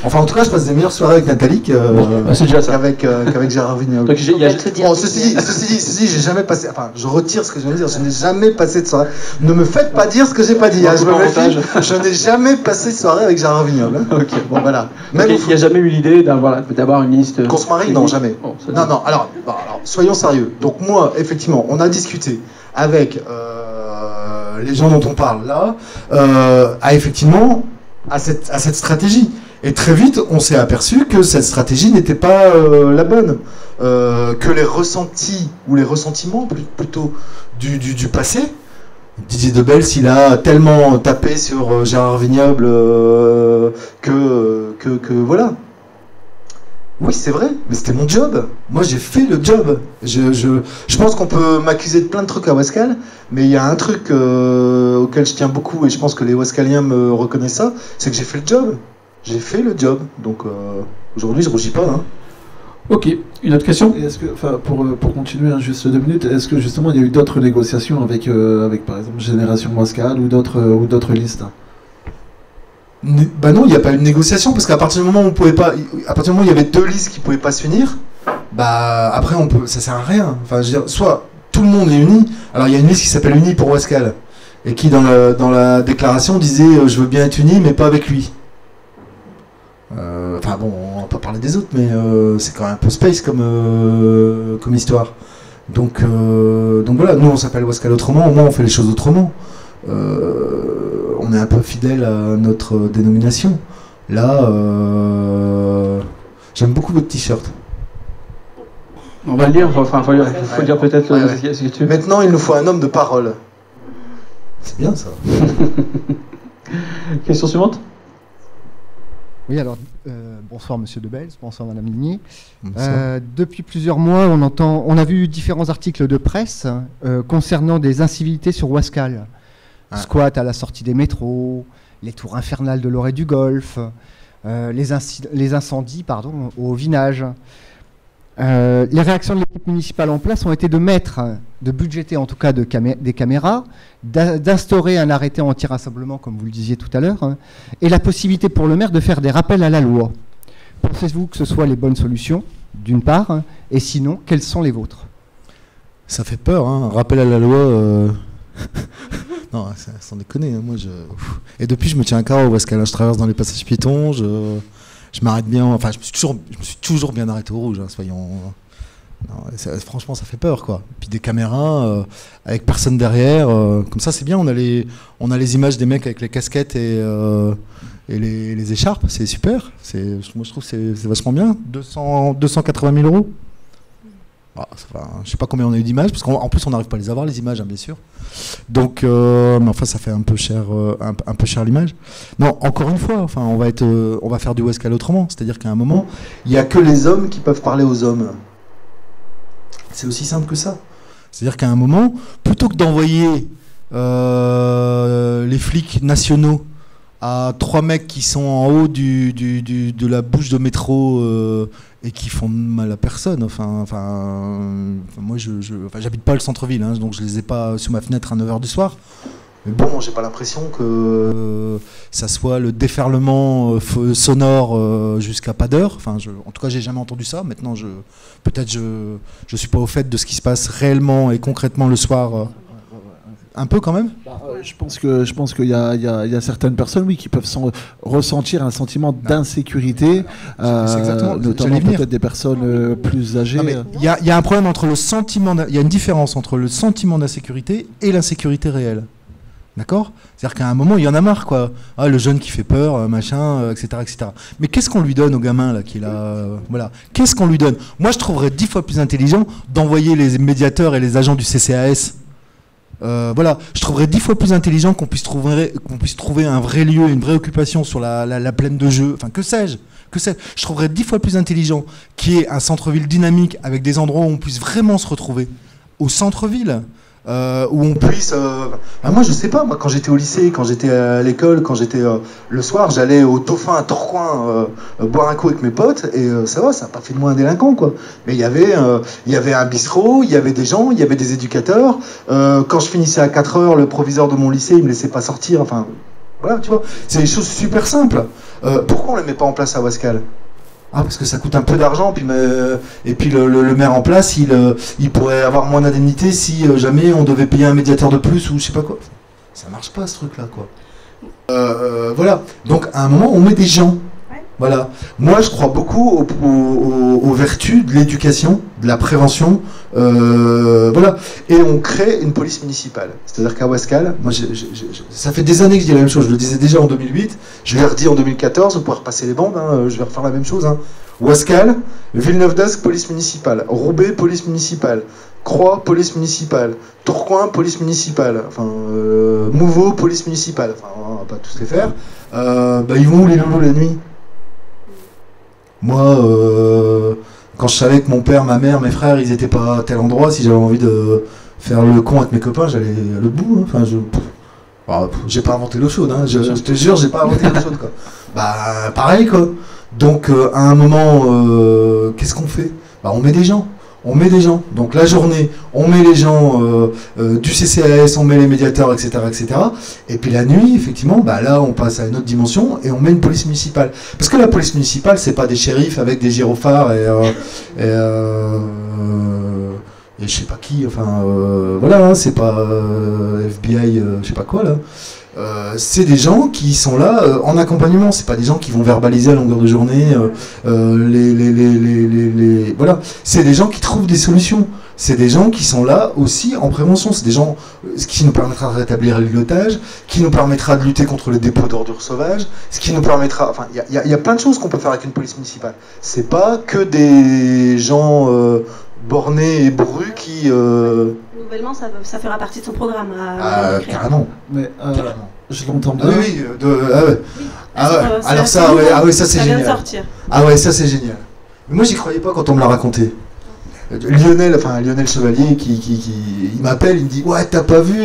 Enfin, en tout cas, je passe des meilleures soirées avec Nathalie
c'est déjà ça.
qu'avec Gérard Vignoble.
Donc, il y a-
Bon, ceci dit, j'ai jamais passé. Enfin, je retire ce que je viens de dire. Je n'ai jamais passé de soirée. Ne me faites pas dire ce que j'ai pas dit.
Non,
Hein, je
c'est
me
pas
méfie.
montage.
Je n'ai jamais passé de soirée avec Gérard Vignoble. Hein.
Ok.
Bon, voilà.
Donc,
Même
il n'y a jamais eu l'idée d'avoir une liste.
qu'on se marie, non, jamais.
Bon, ça-
Non. Alors, soyons sérieux. Donc moi, effectivement, on a discuté avec les gens dont on parle là, à cette stratégie. Et très vite, on s'est aperçu que cette stratégie n'était pas la bonne. Que les ressentis, ou les ressentiments plutôt, du passé. Didier Debels, il a tellement tapé sur Gérard Vignoble que voilà. Oui, c'est vrai, mais c'était mon job. Moi, j'ai fait le job. Je pense qu'on peut m'accuser de plein de trucs à Wascal, mais il y a un truc auquel je tiens beaucoup, et je pense que les Wascaliens me reconnaissent ça, c'est que j'ai fait le job. J'ai fait le job. Donc aujourd'hui, je rougis pas. Hein.
Ok. Une autre question?
Et est-ce que, enfin, pour continuer hein, juste 2 minutes, est-ce que justement il y a eu d'autres négociations avec par exemple Génération Wascal ou d'autres listes?
Bah non, il n'y a pas eu de négociation, parce qu'à partir du moment où on pouvait pas, à partir du moment où il y avait 2 listes qui pouvaient pas s'unir, bah après on peut, ça sert à rien. Enfin, je veux dire, soit tout le monde est uni. Alors il y a une liste qui s'appelle Unis pour Wascal, et qui dans la déclaration disait je veux bien être uni, mais pas avec lui. Enfin bon, on va pas parler des autres, mais c'est quand même un peu space comme histoire. Donc voilà, nous on s'appelle Wascal autrement, au moins on fait les choses autrement. On est un peu fidèle à notre dénomination. Là, j'aime beaucoup votre t-shirt.
On va le dire, enfin, faut dire peut-être
Ouais.
ce que tu veux.
Maintenant, il nous faut un homme de parole. C'est bien ça.
Question suivante?
Oui, alors, bonsoir Monsieur Debels, bonsoir Madame Ligny. Depuis plusieurs mois, on a vu différents articles de presse concernant des incivilités sur Wascal. Squat à la sortie des métros, les tours infernales de l'Orée du Golfe, les incendies au Vinage. Les réactions de l'équipe municipale en place ont été de budgéter en tout cas des caméras, d'instaurer un arrêté anti-rassemblement, comme vous le disiez tout à l'heure, hein, et la possibilité pour le maire de faire des rappels à la loi. Pensez-vous que ce soit les bonnes solutions, d'une part, hein, et sinon, quelles sont les vôtres?
Ça fait peur, hein, rappel à la loi. Non, sans déconner, hein, moi Et depuis, je me tiens à carreau, parce que je traverse dans les passages piétons, je m'arrête bien, enfin, je me suis toujours bien arrêté au rouge, hein, soyons... Non, franchement, ça fait peur, quoi. Puis des caméras avec personne derrière, comme ça, c'est bien, on a les images des mecs avec les casquettes et les écharpes, c'est super. Moi, je trouve que c'est vachement bien. 280 000 €. Ah, je sais pas combien on a eu d'images, parce qu'en plus on n'arrive pas à les avoir les images, hein, bien sûr. Donc, mais enfin ça fait un peu cher l'image. Non, encore une fois, enfin on va faire du Wascal autrement, c'est-à-dire qu'à un moment, il y a que les hommes qui peuvent parler aux hommes. C'est aussi simple que ça. C'est-à-dire qu'à un moment, plutôt que d'envoyer les flics nationaux à 3 mecs qui sont en haut de la bouche de métro et qui font mal à personne. Moi, j'habite pas le centre-ville, hein, donc je les ai pas sous ma fenêtre à 9h du soir. Mais bon, j'ai pas l'impression que ça soit le déferlement sonore jusqu'à pas d'heure. Enfin, en tout cas, j'ai jamais entendu ça. Maintenant, je suis pas au fait de ce qui se passe réellement et concrètement le soir Un peu quand même.
Je pense qu'il y a certaines personnes, oui, qui peuvent ressentir un sentiment d'insécurité, notamment peut-être des personnes plus âgées.
Il y a un problème entre le sentiment, il y a une différence entre le sentiment d'insécurité et l'insécurité réelle. D'accord ? C'est-à-dire qu'à un moment, il y en a marre, quoi. Ah, le jeune qui fait peur, machin, etc., etc. Mais qu'est-ce qu'on lui donne au gamin, là, qui est là voilà. Qu'est-ce qu'on lui donne ? Moi, je trouverais 10 fois plus intelligent d'envoyer les médiateurs et les agents du CCAS. Voilà. Je trouverais 10 fois plus intelligent qu'on puisse trouver un vrai lieu, une vraie occupation sur la plaine de jeu. Enfin, que sais-je ? Je trouverais 10 fois plus intelligent qu'il y ait un centre-ville dynamique avec des endroits où on puisse vraiment se retrouver. Au centre-ville. Où on puisse... moi, je sais pas, moi, quand j'étais au lycée, quand j'étais à l'école, quand j'étais le soir, j'allais au Dauphin à Tourcoing boire un coup avec mes potes, et ça n'a pas fait de moi un délinquant, quoi. Mais il y avait un bistrot, il y avait des gens, il y avait des éducateurs. Quand je finissais à 4 heures, le proviseur de mon lycée, il me laissait pas sortir, enfin... Voilà, tu vois, c'est des choses super simples. Pourquoi on les met pas en place à Ouascal ? Ah, parce que ça coûte un peu d'argent, et puis le maire en place, il pourrait avoir moins d'indemnité si jamais on devait payer un médiateur de plus ou je sais pas quoi. Ça marche pas, ce truc-là, quoi. Voilà. Donc, à un moment, on met des gens. Voilà. Moi, je crois beaucoup aux vertus de l'éducation, de la prévention. Voilà. Et on crée une police municipale. C'est-à-dire qu'à Ouascal, moi, ça fait des années que je dis la même chose. Je le disais déjà en 2008. Je l'ai redit en 2014. Vous pouvez repasser les bandes. Hein, je vais refaire la même chose. Hein. Ouascal, Villeneuve d'Ascq, police municipale. Roubaix, police municipale. Croix, police municipale. Tourcoing, police municipale. Enfin, Mouveau, police municipale. Enfin, on va pas tous les faire. Ils vont où les loulous la nuit ? Moi, quand je savais que mon père, ma mère, mes frères, ils étaient pas à tel endroit, si j'avais envie de faire le con avec mes copains, j'allais à l'autre bout. Hein. Enfin, j'ai pas inventé l'eau chaude. Hein. Je te jure, j'ai pas inventé l'eau chaude, quoi. Pareil, quoi. Donc, à un moment, qu'est-ce qu'on fait ? On met des gens. Donc la journée, on met les gens du CCAS, on met les médiateurs, etc., etc. Et puis la nuit, effectivement, là, on passe à une autre dimension et on met une police municipale. Parce que la police municipale, c'est pas des shérifs avec des gyrophares et je sais pas qui. Enfin, voilà, hein, c'est pas FBI, je sais pas quoi là. C'est des gens qui sont là en accompagnement, c'est pas des gens qui vont verbaliser à longueur de journée voilà, c'est des gens qui trouvent des solutions, c'est des gens qui sont là aussi en prévention, c'est des gens qui nous permettra de rétablir l'îlotage, qui nous permettra de lutter contre les dépôts d'ordures sauvages, ce qui nous permettra, enfin il y a plein de choses qu'on peut faire avec une police municipale, c'est pas que des gens bornés et bourrus qui...
Nouvellement, ça fera partie de son programme.
Carrément.
Mais je l'entends bien.
Alors ça, ça c'est génial. Ah ouais, ça c'est génial. Mais moi j'y croyais pas quand on me l'a raconté. Lionel Chevalier, il m'appelle, il me dit ouais, t'as pas vu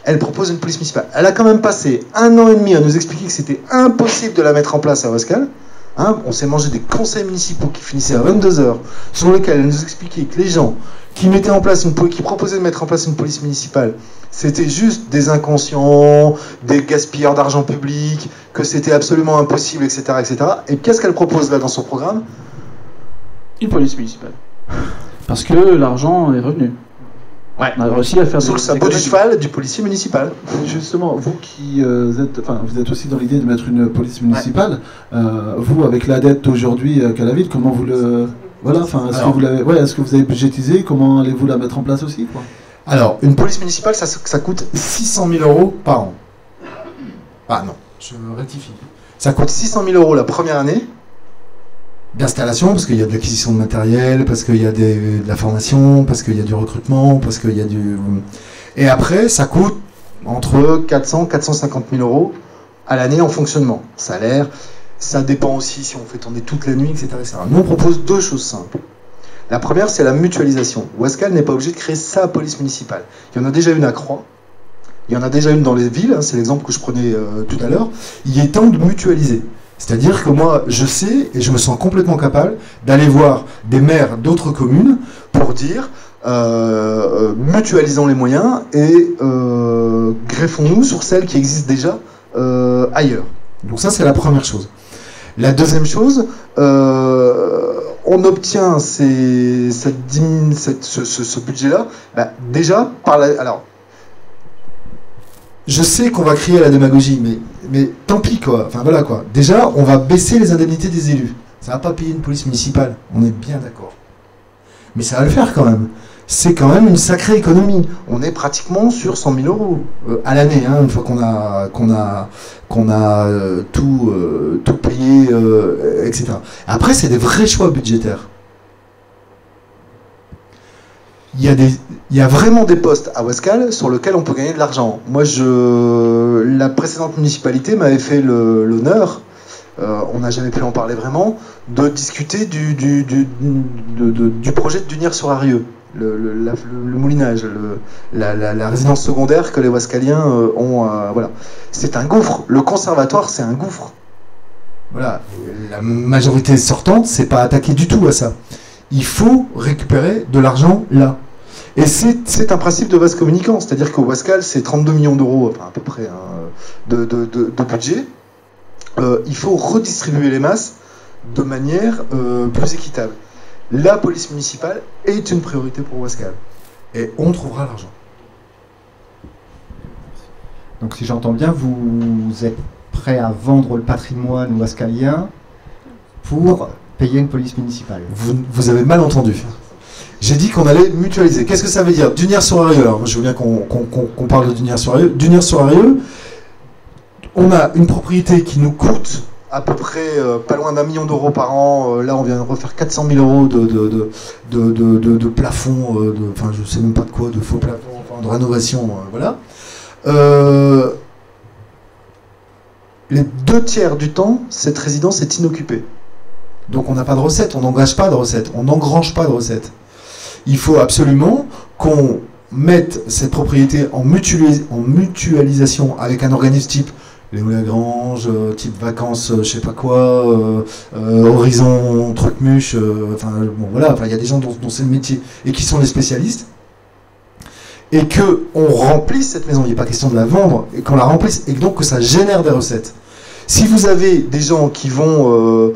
elle propose une police municipale. Elle a quand même passé 1 an et demi à nous expliquer que c'était impossible de la mettre en place à Ouascal. Hein, on s'est mangé des conseils municipaux qui finissaient à 22h, sur lesquels elle nous expliquait que les gens qui mettaient en place qui proposaient de mettre en place une police municipale, c'était juste des inconscients, des gaspilleurs d'argent public, que c'était absolument impossible, etc., etc. Et qu'est-ce qu'elle propose là dans son programme ?
Une police municipale. Parce que l'argent est revenu. Ouais. On a réussi à faire
sous le sabot du cheval du policier municipal.
Justement, vous qui vous êtes aussi dans l'idée de mettre une police municipale. Vous, avec la dette aujourd'hui qu'a la ville, comment vous le... Voilà, enfin, est-ce que vous avez budgétisé ? Comment allez-vous la mettre en place aussi, quoi ?
Alors, une police municipale, ça coûte 600 000 € par an. Ah non, je rectifie. Ça coûte 600 000 € la première année d'installation, parce qu'il y a de l'acquisition de matériel, parce qu'il y a de la formation, parce qu'il y a du recrutement, parce qu'il y a du... Et après, ça coûte entre 400 et 450 000 € à l'année en fonctionnement. Salaire, ça dépend aussi si on fait tourner toute la nuit, etc., etc. Nous, on propose 2 choses simples. La première, c'est la mutualisation. Ouascal n'est pas obligé de créer sa police municipale. Il y en a déjà une à Croix, il y en a déjà une dans les villes, hein, c'est l'exemple que je prenais tout à l'heure. Il est temps de mutualiser. C'est-à-dire que moi, je sais et je me sens complètement capable d'aller voir des maires d'autres communes pour dire mutualisons les moyens et greffons-nous sur celles qui existent déjà ailleurs. Donc ça, c'est la première chose. La deuxième chose, on obtient ce budget-là déjà par la... Alors, je sais qu'on va crier à la démagogie, mais tant pis, quoi. Enfin, voilà, quoi. Déjà, on va baisser les indemnités des élus. Ça va pas payer une police municipale, on est bien d'accord. Mais ça va le faire quand même. C'est quand même une sacrée économie. On est pratiquement sur 100 000 euros à l'année, hein, une fois qu'on a tout payé, etc. Après, c'est des vrais choix budgétaires. Il y a vraiment des postes à Ouascal sur lesquels on peut gagner de l'argent. Moi, la précédente municipalité m'avait fait l'honneur, on n'a jamais pu en parler vraiment, de discuter du projet de Dunir-sur-Arieux, le moulinage, la résidence secondaire que les Ouascaliens ont. Voilà. C'est un gouffre. Le conservatoire, c'est un gouffre. Voilà. La majorité sortante, c'est pas attaqué du tout à ça. Il faut récupérer de l'argent là. Et c'est un principe de vase communicant, c'est-à-dire qu'au Ouascal, c'est 32 millions d'euros, enfin, à peu près, hein, de budget. Il faut redistribuer les masses de manière plus équitable. La police municipale est une priorité pour Ouascal. Et on trouvera l'argent.
Donc si j'entends bien, vous êtes prêt à vendre le patrimoine ouascalien pour payer une police municipale.
Vous avez mal entendu. J'ai dit qu'on allait mutualiser. Qu'est-ce que ça veut dire? Dunir-sur-Arieux. Alors, je veux bien qu'on parle de Dunir-sur-Arieux. Dunir-sur-Arieux, on a une propriété qui nous coûte à peu près pas loin d'1 million d'euros par an. Là, on vient de refaire 400 000 euros de plafond, enfin, je sais même pas de quoi, de faux plafond, enfin, de rénovation, voilà. Les 2/3 du temps, cette résidence est inoccupée. Donc on n'a pas de recettes, on n'engage pas de recettes, on n'engrange pas de recettes. Il faut absolument qu'on mette cette propriété en mutualisation avec un organisme type Léo Lagrange, type vacances, je sais pas quoi, Horizon, Trucmuche, enfin bon voilà, il y a des gens dont c'est le métier et qui sont les spécialistes. Et qu'on remplisse cette maison, il n'est pas question de la vendre, et qu'on la remplisse, et donc que ça génère des recettes. Si vous avez des gens qui ont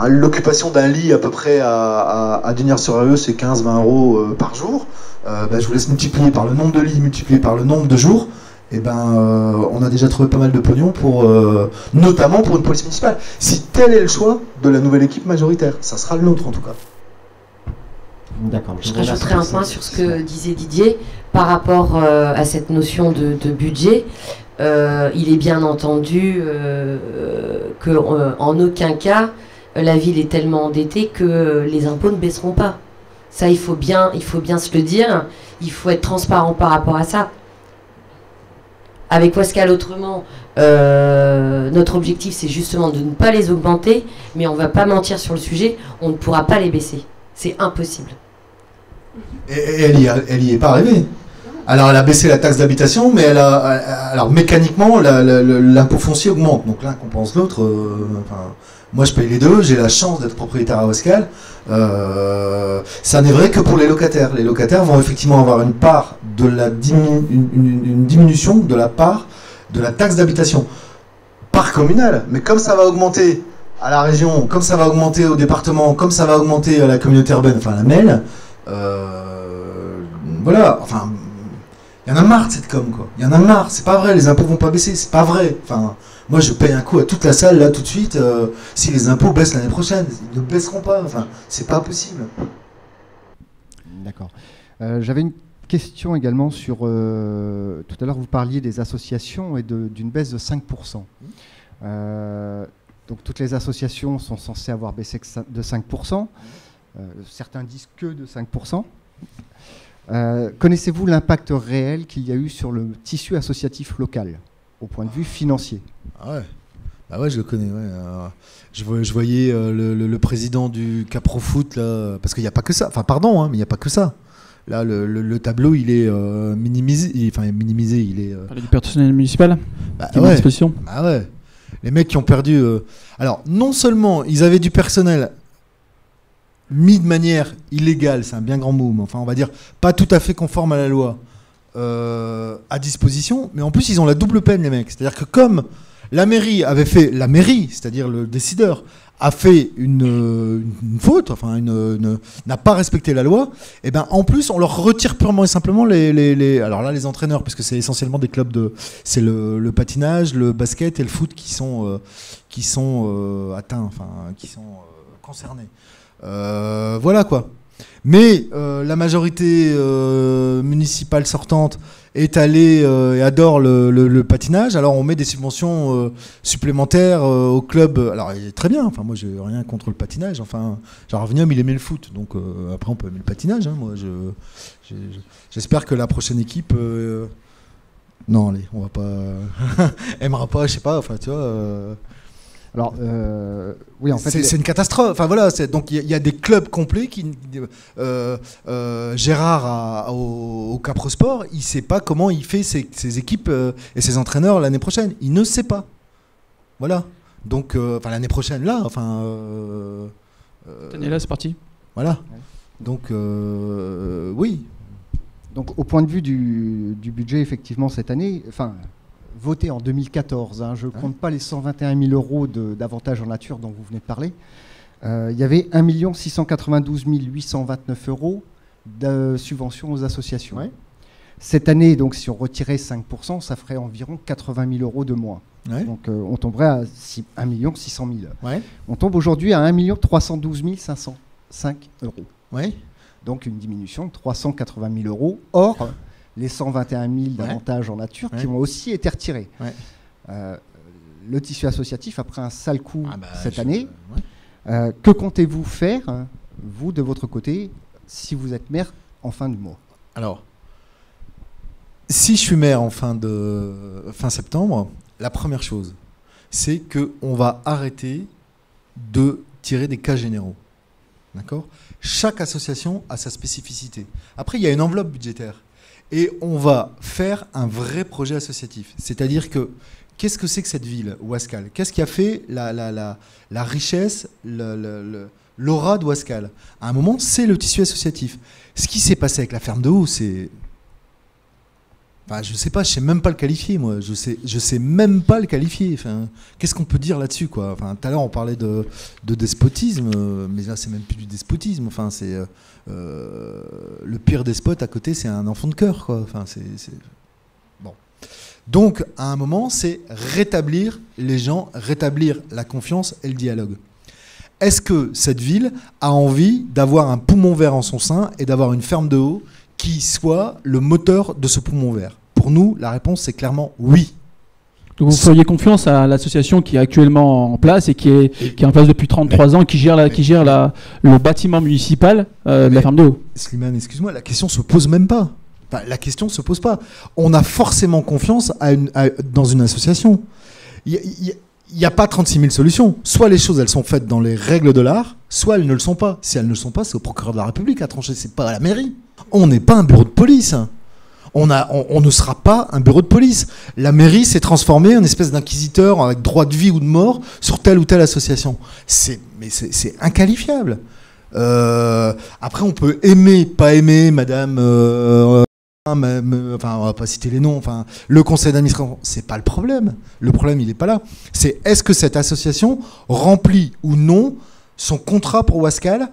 l'occupation d'un lit à peu près à Dunir-sur-Arieux, c'est 15-20 euros par jour, je vous laisse multiplier par le nombre de lits, multiplier par le nombre de jours, et on a déjà trouvé pas mal de pognon, notamment pour une police municipale. Si tel est le choix de la nouvelle équipe majoritaire, ça sera le nôtre en tout cas.
D'accord.
Je rajouterai un point sur ce que disait Didier par rapport à cette notion de budget. Il est bien entendu qu'en aucun cas la ville est tellement endettée que les impôts ne baisseront pas. Ça, il faut bien se le dire. Il faut être transparent par rapport à ça. Avec Ouascal autrement, notre objectif c'est justement de ne pas les augmenter, mais on ne va pas mentir sur le sujet, on ne pourra pas les baisser. C'est impossible.
Et elle y est pas arrivée. Alors elle a baissé la taxe d'habitation, mais alors mécaniquement l'impôt foncier augmente. Donc l'un compense l'autre. Moi je paye les deux, j'ai la chance d'être propriétaire à Ouascal. Ça n'est vrai que pour les locataires. Les locataires vont effectivement avoir une part de une diminution de la part de la taxe d'habitation. Part communale, mais comme ça va augmenter à la région, comme ça va augmenter au département, comme ça va augmenter à la communauté urbaine, enfin la MEL, voilà, enfin, il y en a marre de cette com, quoi. Il y en a marre, c'est pas vrai, les impôts vont pas baisser, c'est pas vrai. Enfin, moi je paye un coup à toute la salle, là, tout de suite, si les impôts baissent l'année prochaine, ils ne baisseront pas, enfin, c'est pas possible.
D'accord. J'avais une question également sur, tout à l'heure vous parliez des associations et d'une baisse de 5%. Donc toutes les associations sont censées avoir baissé de 5%. Certains disent que de 5%. Connaissez-vous l'impact réel qu'il y a eu sur le tissu associatif local, au point de vue financier?
Ah ouais, bah ouais, je le connais. Ouais. Je voyais le président du Caprofoot, là, parce qu'il n'y a pas que ça. Enfin, pardon, hein, mais il n'y a pas que ça. Là, le tableau, il est minimisé. Il est.
Du personnel municipal
bah,
qui est à disposition.
Bah ouais. Les mecs qui ont perdu. Alors, non seulement ils avaient du personnel mis de manière illégale, c'est un bien grand mot, mais enfin, on va dire pas tout à fait conforme à la loi, à disposition, mais en plus, ils ont la double peine, les mecs. C'est-à-dire que comme la mairie avait fait. La mairie, c'est-à-dire le décideur, a fait une faute, enfin n'a pas respecté la loi, et ben en plus on leur retire purement et simplement alors là les entraîneurs, puisque c'est essentiellement des clubs c'est le patinage, le basket et le foot qui sont atteints, enfin qui sont concernés. Voilà quoi. Mais la majorité municipale sortante est allée et adore le patinage. Alors on met des subventions supplémentaires au club. Alors très bien, enfin moi j'ai rien contre le patinage. Enfin, Jarvinium il aimait le foot, donc après on peut aimer le patinage. Hein. Moi j'espère que la prochaine équipe non allez, on va pas aimera pas, je sais pas. Enfin tu vois.
Alors, oui, en fait,
c'est une catastrophe. Enfin voilà, donc il y a des clubs complets qui. Gérard au Capro Sport, il sait pas comment il fait ses équipes et ses entraîneurs l'année prochaine. Il ne sait pas. Voilà. Donc, enfin l'année prochaine là, enfin.
Cette année-là, c'est parti.
Voilà. Donc, oui.
Donc, au point de vue du budget, effectivement, cette année, enfin. Voté en 2014, je ne compte pas les 121 000 euros d'avantages en nature dont vous venez de parler, il y avait 1 692 829 euros de subventions aux associations. Ouais. Cette année, donc, si on retirait 5%, ça ferait environ 80 000 euros de moins. Ouais. Donc on tomberait à 1 600 000. Ouais. On tombe aujourd'hui à 1 312 505 euros. Ouais. Donc une diminution de 380 000 euros. Or, les 121 000 d'avantages en nature qui ont aussi été retirés. Ouais. Le tissu associatif a pris un sale coup cette année. Que comptez-vous faire, vous, de votre côté, si vous êtes maire en fin de mois?
Alors, si je suis maire en fin septembre, la première chose, c'est qu'on va arrêter de tirer des cas généraux. D'accord ? Chaque association a sa spécificité. Après, il y a une enveloppe budgétaire. Et on va faire un vrai projet associatif. C'est-à-dire que, qu'est-ce que c'est que cette ville, Ouascal? Qu'est-ce qui a fait la richesse, l'aura de Ouascal? À un moment, c'est le tissu associatif. Ce qui s'est passé avec la ferme de Haut, c'est... Enfin, je sais pas, je sais même pas le qualifier, moi. Je sais même pas le qualifier. Enfin, qu'est-ce qu'on peut dire là-dessus, quoi? Enfin, tout à l'heure, on parlait de despotisme, mais là, c'est même plus du despotisme. Enfin, c'est le pire despote à côté, c'est un enfant de cœur, quoi. Enfin, c'est bon. Donc, à un moment, c'est rétablir les gens, rétablir la confiance et le dialogue. Est-ce que cette ville a envie d'avoir un poumon vert en son sein et d'avoir une ferme de Haut qui soit le moteur de ce poumon vert? Pour nous, la réponse, c'est clairement oui.
Donc vous feriez confiance à l'association qui est actuellement en place et qui est en place depuis 33 ans, qui gère le bâtiment municipal de la ferme de Haut.
Slimane, excuse-moi, la question se pose même pas. Enfin, la question se pose pas. On a forcément confiance dans une association. Il n'y a pas 36 000 solutions. Soit les choses, elles sont faites dans les règles de l'art, soit elles ne le sont pas. Si elles ne le sont pas, c'est au procureur de la République à trancher, c'est pas à la mairie. On n'est pas un bureau de police. On ne sera pas un bureau de police. La mairie s'est transformée en espèce d'inquisiteur avec droit de vie ou de mort sur telle ou telle association. C'est inqualifiable. Après, on peut aimer, pas aimer, madame... enfin, on va pas citer les noms. Enfin, le conseil d'administration, c'est pas le problème. Le problème, il n'est pas là. C'est est-ce que cette association remplit ou non son contrat pour Ouascal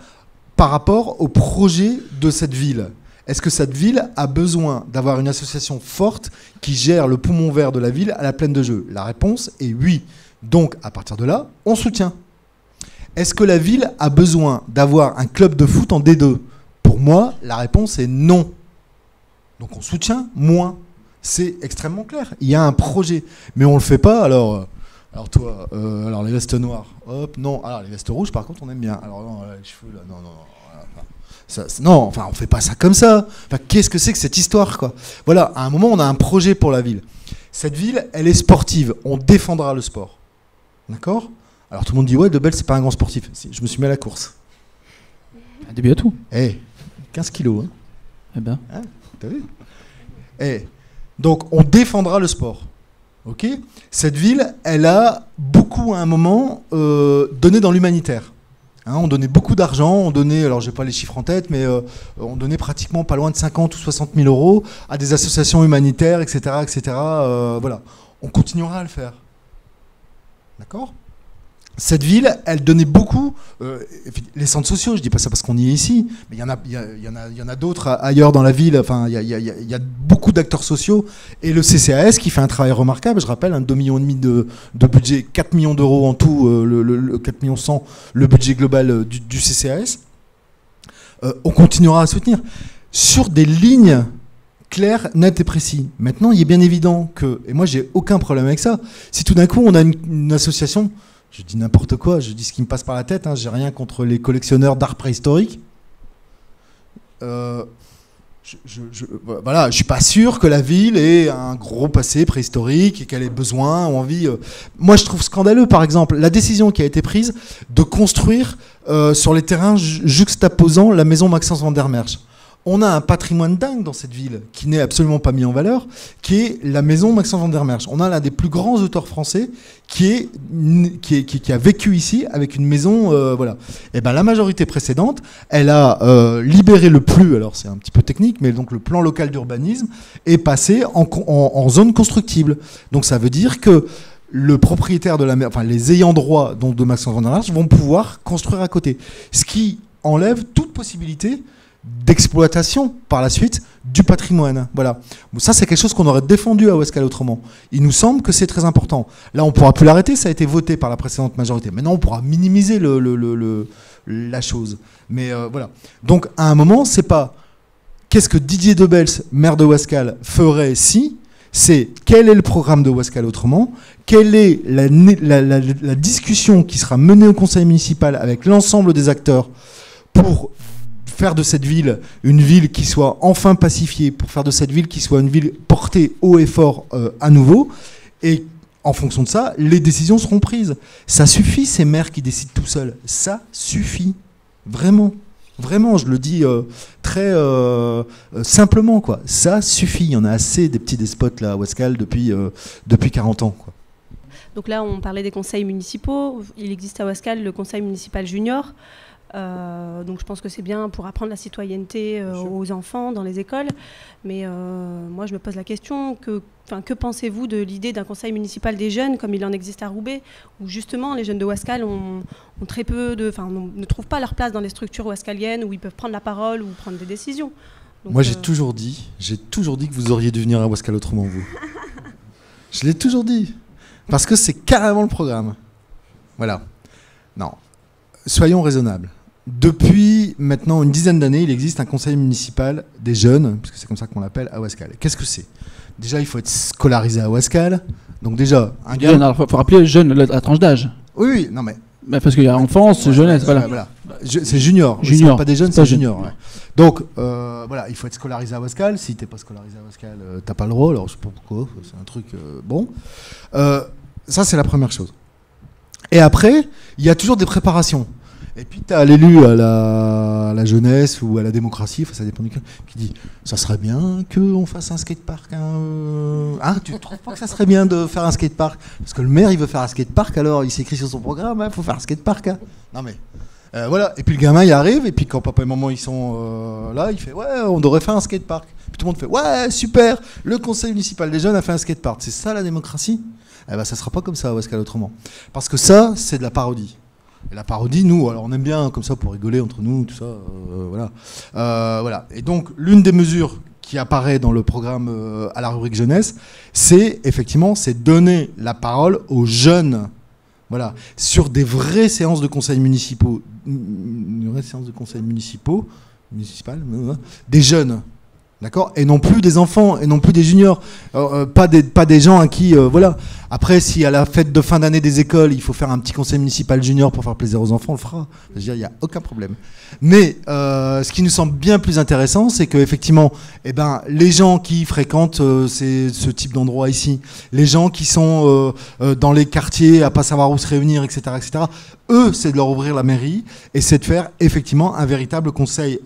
par rapport au projet de cette ville? Est-ce que cette ville a besoin d'avoir une association forte qui gère le poumon vert de la ville à la plaine de jeu? La réponse est oui. Donc, à partir de là, on soutient. Est-ce que la ville a besoin d'avoir un club de foot en D2? Pour moi, la réponse est non. Donc, on soutient moins. C'est extrêmement clair. Il y a un projet. Mais on ne le fait pas, alors toi, alors les vestes noires, hop, non. Alors, les vestes rouges, par contre, on aime bien. Alors, non, les cheveux, là, non. Non, enfin, on fait pas ça comme ça. Enfin, qu'est-ce que c'est que cette histoire, quoi? Voilà, à un moment, on a un projet pour la ville. Cette ville, elle est sportive. On défendra le sport. D'accord? Alors, tout le monde dit, ouais, Debelle, c'est pas un grand sportif. Je me suis mis à la course.
Un début à tout.
15 kilos, hein.
Eh ben.
Hein, t'as vu? Donc, on défendra le sport. Ok? Cette ville, elle a beaucoup, à un moment, donné dans l'humanitaire. On donnait beaucoup d'argent, on donnait, alors j'ai pas les chiffres en tête, mais on donnait pratiquement pas loin de 50 ou 60 000 euros à des associations humanitaires, etc. Voilà. On continuera à le faire. D'accord? cette ville, elle donnait beaucoup, les centres sociaux, je dis pas ça parce qu'on y est ici, mais il y en a d'autres ailleurs dans la ville, enfin, il y a beaucoup d'acteurs sociaux, et le CCAS qui fait un travail remarquable, je rappelle, 2,5 millions de budget, 4 millions d'euros en tout, 4 millions 100, le budget global du CCAS, on continuera à soutenir, sur des lignes clair, net et précis. Maintenant, il est bien évident que, et moi j'ai aucun problème avec ça, si tout d'un coup on a une association, je dis n'importe quoi, je dis ce qui me passe par la tête, hein, j'ai rien contre les collectionneurs d'art préhistorique, voilà, je suis pas sûr que la ville ait un gros passé préhistorique et qu'elle ait besoin ou envie. Moi, je trouve scandaleux, par exemple, la décision qui a été prise de construire sur les terrains juxtaposant la maison Maxence van der Merch. On a un patrimoine dingue dans cette ville qui n'est absolument pas mis en valeur, qui est la maison Maxence van der Merch. On a l'un des plus grands auteurs français qui a vécu ici avec une maison, voilà. Et ben la majorité précédente, elle a libéré le PLU, alors c'est un petit peu technique, mais donc le plan local d'urbanisme est passé en zone constructible. Donc ça veut dire que le propriétaire de la maison, enfin les ayants droit donc de Maxence van der Merch vont pouvoir construire à côté, ce qui enlève toute possibilité d'exploitation par la suite du patrimoine. Voilà. Bon, ça c'est quelque chose qu'on aurait défendu à Ouascal autrement. Il nous semble que c'est très important. Là on pourra plus l'arrêter, ça a été voté par la précédente majorité. Maintenant on pourra minimiser la chose. Mais voilà. Donc à un moment c'est pas qu'est-ce que Didier Debels, maire de Ouascal, ferait si, c'est quel est le programme de Ouascal autrement, quelle est la discussion qui sera menée au conseil municipal avec l'ensemble des acteurs pour faire de cette ville une ville qui soit enfin pacifiée, pour faire de cette ville qui soit une ville portée haut et fort à nouveau. Et en fonction de ça, les décisions seront prises. Ça suffit, ces maires qui décident tout seuls. Ça suffit. Vraiment. Vraiment, je le dis très simplement, quoi. Ça suffit. Il y en a assez des petits despotes là à Ouascal depuis 40 ans, quoi.
Donc là, on parlait des conseils municipaux. Il existe à Ouascal le conseil municipal junior. Donc je pense que c'est bien pour apprendre la citoyenneté aux enfants dans les écoles. Mais moi, je me pose la question, que pensez-vous de l'idée d'un conseil municipal des jeunes, comme il en existe à Roubaix, où justement les jeunes de Ouascal ont très peu ne trouvent pas leur place dans les structures ouascaliennes, où ils peuvent prendre la parole ou prendre des décisions. Donc,
moi, j'ai toujours dit que vous auriez dû venir à Ouascal autrement, vous. Je l'ai toujours dit. Parce que c'est carrément le programme. Voilà. Non. Soyons raisonnables. Depuis maintenant une dizaine d'années, il existe un conseil municipal des jeunes, parce que c'est comme ça qu'on l'appelle, à Ouascal. Qu'est-ce que c'est ? Déjà, il faut être scolarisé à Ouascal. Donc déjà, un gars...
Il faut rappeler jeune, la tranche d'âge.
Oui, non mais...
Parce qu'il y a enfance, jeunesse, voilà.
C'est junior.
Junior.
C'est pas des jeunes, c'est junior. Ouais. Donc, voilà, il faut être scolarisé à Ouascal. Si t'es pas scolarisé à Ouascal, t'as pas le droit. Alors, je sais pas pourquoi. C'est un truc... bon. Ça, c'est la première chose. Et après, il y a toujours des préparations. Et puis tu as l'élu à la jeunesse ou à la démocratie, ça dépend du cas, qui dit ça serait bien qu'on fasse un skatepark. Tu ne trouves pas que ça serait bien de faire un skatepark ? Parce que le maire il veut faire un skatepark, alors il s'écrit sur son programme, il faut faire un skatepark. Hein. Non mais voilà. Et puis le gamin il arrive, et puis quand papa et maman ils sont là, il fait ouais, on devrait faire un skatepark. Puis tout le monde fait ouais, super, le conseil municipal des jeunes a fait un skatepark. C'est ça la démocratie ? Eh ben ça sera pas comme ça à Ouascal autrement. Parce que ça, c'est de la parodie. Et la parodie, nous, alors on aime bien comme ça pour rigoler entre nous, tout ça, voilà. Voilà. Et donc, l'une des mesures qui apparaît dans le programme à la rubrique jeunesse, c'est effectivement, c'est donner la parole aux jeunes, voilà, sur des vraies séances de conseils municipaux, des jeunes. D'accord ? Et non plus des enfants, et non plus des juniors, pas des gens à qui, voilà. Après, si à la fête de fin d'année des écoles, il faut faire un petit conseil municipal junior pour faire plaisir aux enfants, on le fera. Je veux dire, il n'y a aucun problème. Mais ce qui nous semble bien plus intéressant, c'est qu'effectivement, les gens qui fréquentent ce type d'endroit ici, les gens qui sont dans les quartiers à pas savoir où se réunir, etc., eux, c'est de leur ouvrir la mairie et c'est de faire effectivement un véritable conseil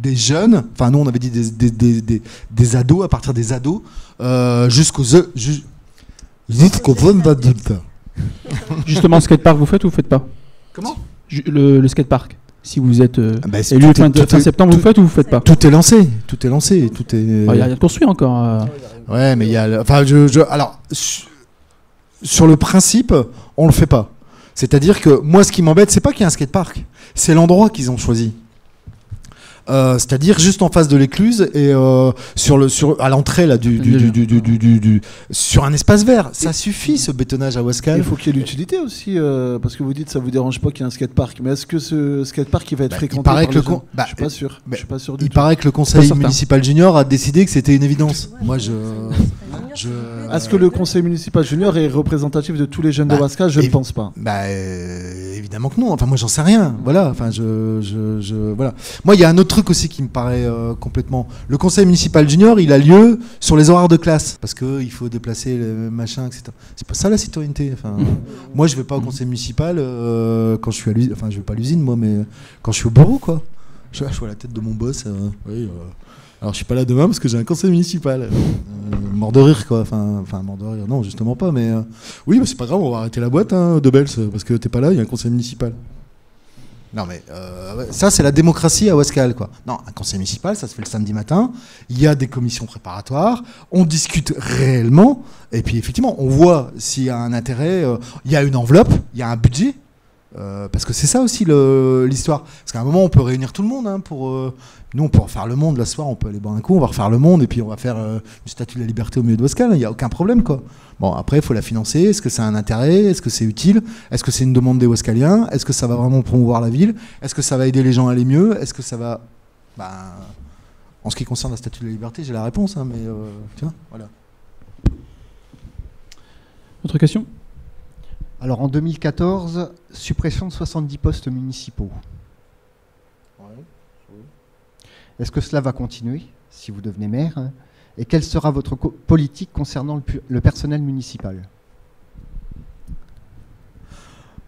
des jeunes. Enfin, nous, on avait dit des ados, à partir des ados, jusqu'aux jeunes adultes.
Justement, skatepark, vous faites ou vous faites pas ?
Comment ?
Le skatepark. Si vous êtes
élu
fin septembre, vous faites ou vous faites pas ?
Tout est lancé. Tout est.
Il y a de construit encore.
Ouais, mais il y a. Enfin, alors, sur le principe, on le fait pas. C'est-à-dire que moi, ce qui m'embête, c'est pas qu'il y ait un skatepark, c'est l'endroit qu'ils ont choisi. C'est-à-dire juste en face de l'écluse et à l'entrée là sur un espace vert. Ça suffit ce bétonnage à Wascal.
Il faut qu'il y ait l'utilité aussi, parce que vous dites ça vous dérange pas qu'il y ait un skatepark, mais est-ce que ce skatepark il va être fréquenté par les jeunes ? Je suis pas sûr. Je suis pas sûr du tout.
Il paraît que le conseil municipal junior a décidé que c'était une évidence. Moi
Est-ce que le conseil municipal junior est représentatif de tous les jeunes de Wascal ? Je ne pense pas.
Évidemment que non. Enfin moi j'en sais rien. Voilà. Enfin voilà. Moi il y a un autre truc aussi qui me paraît complètement. Le conseil municipal junior, il a lieu sur les horaires de classe parce que il faut déplacer le machin, etc. C'est pas ça la citoyenneté. Enfin, moi, je vais pas au conseil municipal quand je suis à l'usine. Enfin, je vais pas à l'usine, moi, mais quand je suis au bureau, quoi. Je suis à la tête de mon boss. Alors, je suis pas là demain parce que j'ai un conseil municipal. Mort de rire, quoi. Enfin, mort de rire. Non, justement pas. Mais oui, c'est pas grave. On va arrêter la boîte de Bels parce que t'es pas là. Il y a un conseil municipal. Non mais ça c'est la démocratie à Wascal quoi. Non, un conseil municipal ça se fait le samedi matin, il y a des commissions préparatoires, on discute réellement et puis effectivement on voit s'il y a un intérêt, il y a une enveloppe, il y a un budget parce que c'est ça aussi l'histoire. Parce qu'à un moment on peut réunir tout le monde pour nous on peut refaire le monde là ce soir, on peut aller boire un coup, on va refaire le monde et puis on va faire une statue de la liberté au milieu de Wascal, il n'y a aucun problème quoi. Bon, après, il faut la financer. Est-ce que ça a un intérêt ? Est-ce que c'est utile ? Est-ce que c'est une demande des Wascaliens ? Est-ce que ça va vraiment promouvoir la ville ? Est-ce que ça va aider les gens à aller mieux ? Est-ce que ça va... en ce qui concerne la Statue de la Liberté, j'ai la réponse, mais tu vois, voilà.
Autre question ?
Alors, en 2014, suppression de 70 postes municipaux. Est-ce que cela va continuer, si vous devenez maire ? Et quelle sera votre politique concernant le personnel municipal ?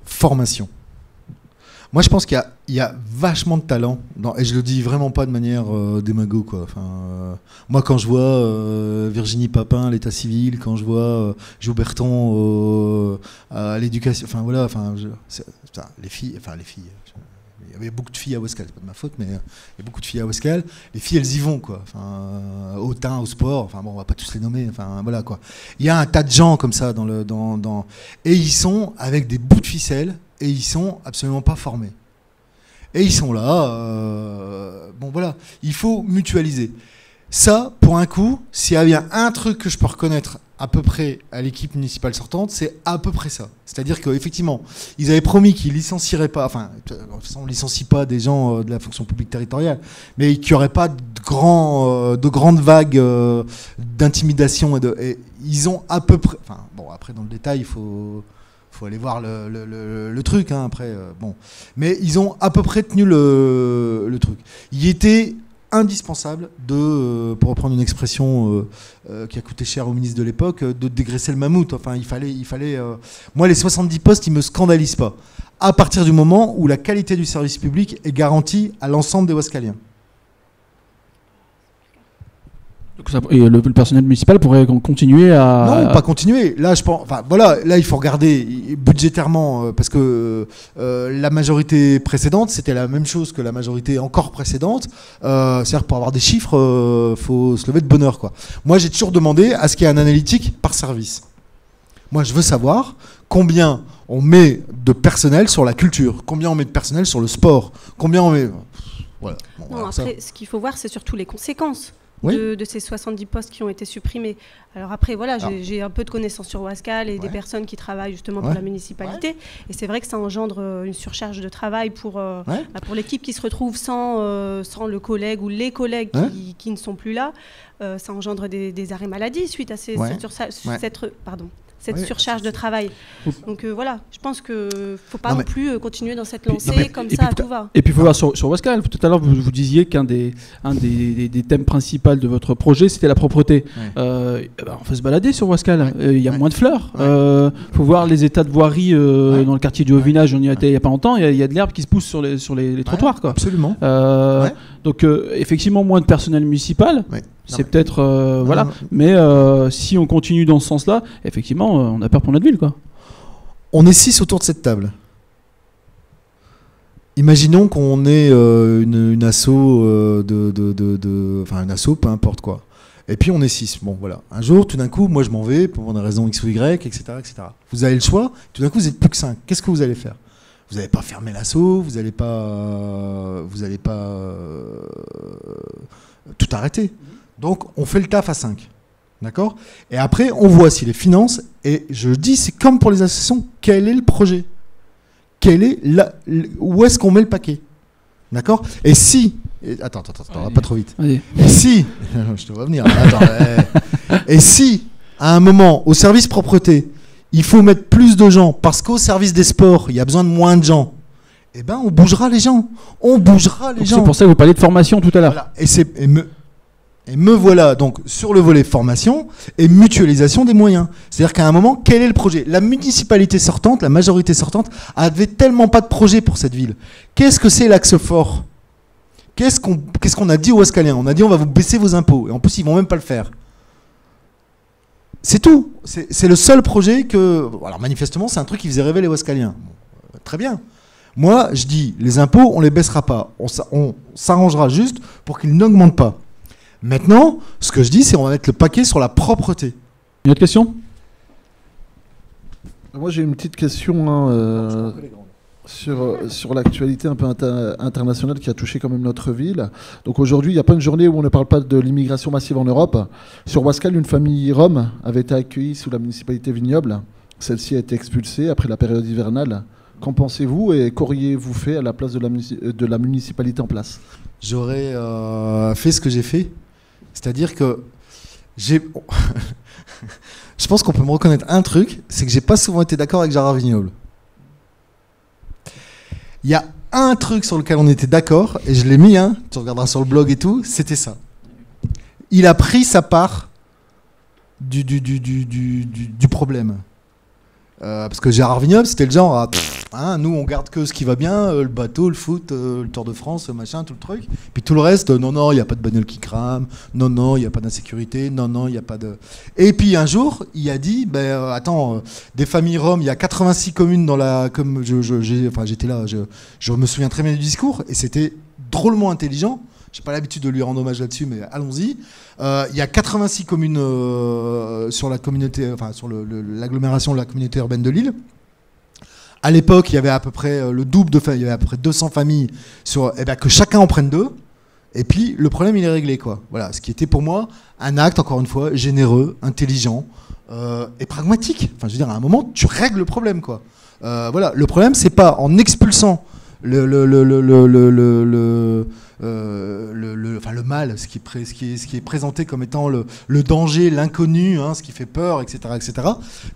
Formation. Moi, je pense qu'il y a vachement de talent, et je le dis vraiment pas de manière démago, quoi. Enfin, moi, quand je vois Virginie Papin à l'état civil, quand je vois Jo Berton à l'éducation, enfin voilà, les filles. Il y avait beaucoup de filles à Wascal, c'est pas de ma faute, mais il y a beaucoup de filles à Wascal. Les filles, elles y vont, quoi. Enfin, au teint, au sport. Enfin bon, on va pas tous les nommer. Enfin voilà, quoi. Il y a un tas de gens comme ça et ils sont avec des bouts de ficelle et ils sont absolument pas formés. Et ils sont là. Bon voilà, il faut mutualiser. Ça, pour un coup, s'il y a bien un truc que je peux reconnaître à peu près à l'équipe municipale sortante, c'est à peu près ça. C'est-à-dire qu'effectivement, ils avaient promis qu'ils licencieraient pas, enfin, de toute façon, on ne licencie pas des gens de la fonction publique territoriale, mais qu'il n'y aurait pas de grandes vagues d'intimidation. Et ils ont à peu près... Enfin, bon, après, dans le détail, il faut aller voir le truc, après, bon. Mais ils ont à peu près tenu le truc. Il était indispensable pour reprendre une expression qui a coûté cher au ministre de l'époque, de dégraisser le mammouth. Enfin, il fallait moi, les 70 postes, ils me scandalisent pas. À partir du moment où la qualité du service public est garantie à l'ensemble des Wascaliens.
Et le personnel municipal pourrait continuer à...
Non, pas continuer. Là, je pense. Enfin, voilà. Là, il faut regarder budgétairement parce que la majorité précédente, c'était la même chose que la majorité encore précédente. C'est-à-dire, pour avoir des chiffres, faut se lever de bonne heure, quoi. Moi, j'ai toujours demandé à ce qu'il y ait un analytique par service. Moi, je veux savoir combien on met de personnel sur la culture, combien on met de personnel sur le sport, combien on met. Voilà. Bon,
non, après, ce qu'il faut voir, c'est surtout les conséquences. Oui. De ces 70 postes qui ont été supprimés. Alors après, voilà, j'ai un peu de connaissances sur Wascal et des personnes qui travaillent justement pour la municipalité. Ouais. Et c'est vrai que ça engendre une surcharge de travail pour l'équipe qui se retrouve sans le collègue ou les collègues qui ne sont plus là. Ça engendre des arrêts maladie suite à cette surcharge de travail. Donc voilà, je pense qu'il ne faut pas non plus continuer dans cette lancée comme ça à tout va.
Et puis il faut voir sur Wascal, tout à l'heure vous disiez qu'un des thèmes principaux de votre projet c'était la propreté. On fait se balader sur Wascal, il y a moins de fleurs. Faut voir les états de voirie dans le quartier du Haut-Vinage, on y était il n'y a pas longtemps, il y a de l'herbe qui se pousse sur les trottoirs. Quoi.
Absolument.
Donc effectivement moins de personnel municipal. C'est peut-être voilà, mais si on continue dans ce sens-là, effectivement, on a peur pour notre ville, quoi.
On est 6 autour de cette table. Imaginons qu'on ait une asso enfin un asso, peu importe quoi, Et puis on est 6. Bon, voilà. Un jour, tout d'un coup, moi je m'en vais pour des raisons X ou Y, etc., etc. Vous avez le choix. Tout d'un coup, vous êtes plus que 5. Qu'est-ce que vous allez faire? Vous n'allez pas fermer l'assaut. Vous n'allez pas tout arrêter. Donc, on fait le taf à 5. D'accord? Et après, on voit si les finances. Et je dis, c'est comme pour les associations. Quel est le projet? Où est-ce qu'on met le paquet? D'accord? Et si... Attends, pas trop vite.
Allez.
Et si... je te vois venir. Et si, à un moment, au service propreté, il faut mettre plus de gens, parce qu'au service des sports, il y a besoin de moins de gens, eh ben, on bougera les gens.
C'est pour ça que vous parliez de formation tout à l'heure.
Voilà. Et me voilà donc sur le volet formation et mutualisation des moyens. C'est-à-dire qu'à un moment, quel est le projet? La municipalité sortante, la majorité sortante, avait tellement pas de projet pour cette ville. Qu'est-ce que c'est l'axe fort? Qu'est-ce qu'on a dit aux Wascaliens? On a dit on va vous baisser vos impôts. Et en plus, ils vont même pas le faire. C'est tout. C'est le seul projet que... Alors manifestement, c'est un truc qui faisait rêver les Wascaliens. Bon, très bien. Moi, je dis, les impôts, on les baissera pas. On s'arrangera juste pour qu'ils n'augmentent pas. Maintenant, ce que je dis, c'est qu'on va mettre le paquet sur la propreté.
Une autre question?
Moi, j'ai une petite question sur l'actualité un peu internationale qui a touché quand même notre ville. Donc aujourd'hui, il n'y a pas une journée où on ne parle pas de l'immigration massive en Europe. Sur Wascal, une famille rome avait été accueillie sous la municipalité Vignoble. Celle-ci a été expulsée après la période hivernale. Qu'en pensez-vous et qu'auriez-vous fait à la place de la municipalité en place?
J'aurais fait ce que j'ai fait. C'est-à-dire que je pense qu'on peut me reconnaître un truc, c'est que j'ai pas souvent été d'accord avec Gérard Vignoble. Il y a un truc sur lequel on était d'accord, et je l'ai mis, hein, tu regarderas sur le blog et tout, c'était ça. Il a pris sa part du problème. Parce que Gérard Vignoble, c'était le genre, nous on garde que ce qui va bien, le bateau, le foot, le Tour de France, machin, tout le truc. Puis tout le reste, non, il n'y a pas de bagnole qui crame, non, il n'y a pas d'insécurité, non, il n'y a pas de... Et puis un jour, il a dit, des familles roms, il y a 86 communes dans la... Comme j'étais là, je me souviens très bien du discours, et c'était drôlement intelligent. J'ai pas l'habitude de lui rendre hommage là-dessus, mais allons-y. Il y a 86 communes sur la communauté, sur l'agglomération de la communauté urbaine de Lille. À l'époque, il y avait à peu près le double de familles, il y avait à peu près 200 familles que chacun en prenne 2. Et puis le problème, il est réglé, quoi. Voilà, ce qui était pour moi un acte, encore une fois, généreux, intelligent et pragmatique. Enfin, je veux dire, à un moment, tu règles le problème, quoi. Voilà, le problème, c'est pas en expulsant le mal, ce qui est présenté comme étant le danger, l'inconnu, ce qui fait peur, etc.,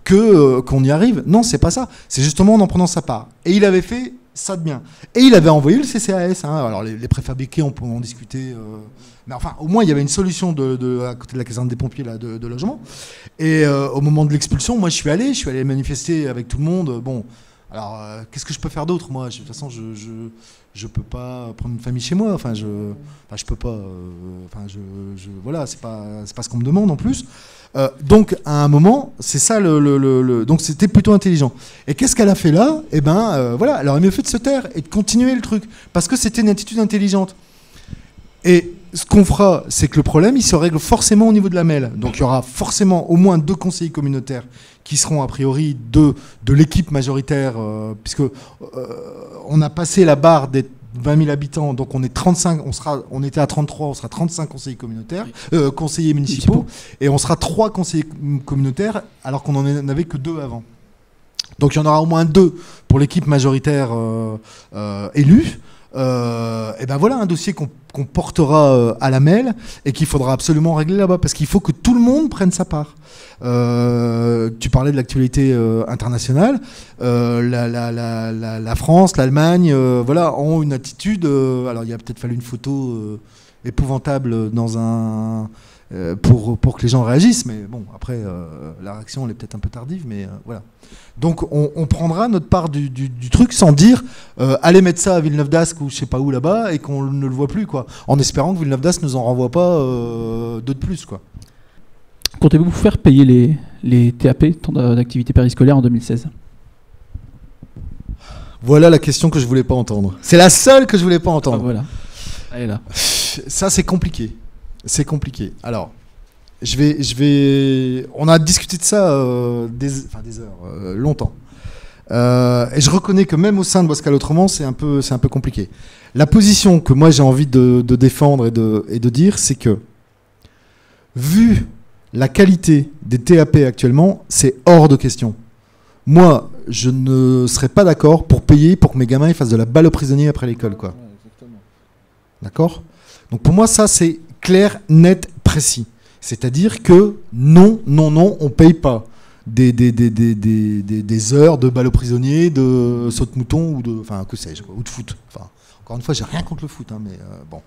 qu'on y arrive. Non, c'est pas ça. C'est justement en prenant sa part. Et il avait fait ça de bien. Et il avait envoyé le CCAS. Alors les préfabriqués, on peut en discuter. Mais enfin, au moins, il y avait une solution à côté de la caserne des pompiers là, de logement. Et au moment de l'expulsion, moi, je suis allé manifester avec tout le monde. Bon. Alors, qu'est-ce que je peux faire d'autre, moi? De toute façon, je peux pas prendre une famille chez moi. Je peux pas. Voilà, c'est pas ce qu'on me demande en plus. Donc, à un moment, c'est ça donc, c'était plutôt intelligent. Et qu'est-ce qu'elle a fait là? Voilà, elle aurait mieux fait de se taire et de continuer le truc parce que c'était une attitude intelligente. Et ce qu'on fera, c'est que le problème, il se règle forcément au niveau de la MEL. Donc, il y aura forcément au moins 2 conseillers communautaires qui seront a priori de l'équipe majoritaire, puisque on a passé la barre des 20 000 habitants, donc on est 35, on était à 33, on sera 35 conseillers communautaires, conseillers municipaux, et on sera 3 conseillers communautaires, alors qu'on n'en avait que 2 avant. Donc il y en aura au moins 2 pour l'équipe majoritaire élue. Et ben voilà un dossier qu'on portera à la MEL et qu'il faudra absolument régler là-bas parce qu'il faut que tout le monde prenne sa part. Tu parlais de l'actualité internationale, la France, l'Allemagne, voilà, ont une attitude. Alors il a peut-être fallu une photo épouvantable dans un pour que les gens réagissent, mais bon après la réaction elle est peut-être un peu tardive, mais voilà. Donc on prendra notre part du truc sans dire allez mettre ça à Villeneuve d'Ascq ou je sais pas où là-bas et qu'on ne le voit plus, quoi, en espérant que Villeneuve d'Ascq nous en renvoie pas 2 de plus, quoi.
Comptez-vous faire payer les TAP, temps d'activité périscolaire, en 2016?
Voilà la question que je voulais pas entendre. C'est la seule que je voulais pas entendre.
Voilà. Elle est là.
Ça c'est compliqué. C'est compliqué. Alors, On a discuté de ça des heures, longtemps. Et je reconnais que même au sein de Wascal Autrement, c'est un peu compliqué. La position que moi j'ai envie de défendre et de dire, c'est que, vu la qualité des TAP actuellement, c'est hors de question. Moi, je ne serais pas d'accord pour payer pour que mes gamins ils fassent de la balle aux prisonniers après l'école, quoi. D'accord ? Donc pour moi, ça c'est clair, net, précis. C'est-à-dire que non, on paye pas des heures de balle aux prisonniers, de saute-mouton ou de, enfin que sais-je, ou de foot. Enfin, encore une fois, j'ai rien contre le foot, hein, mais bon.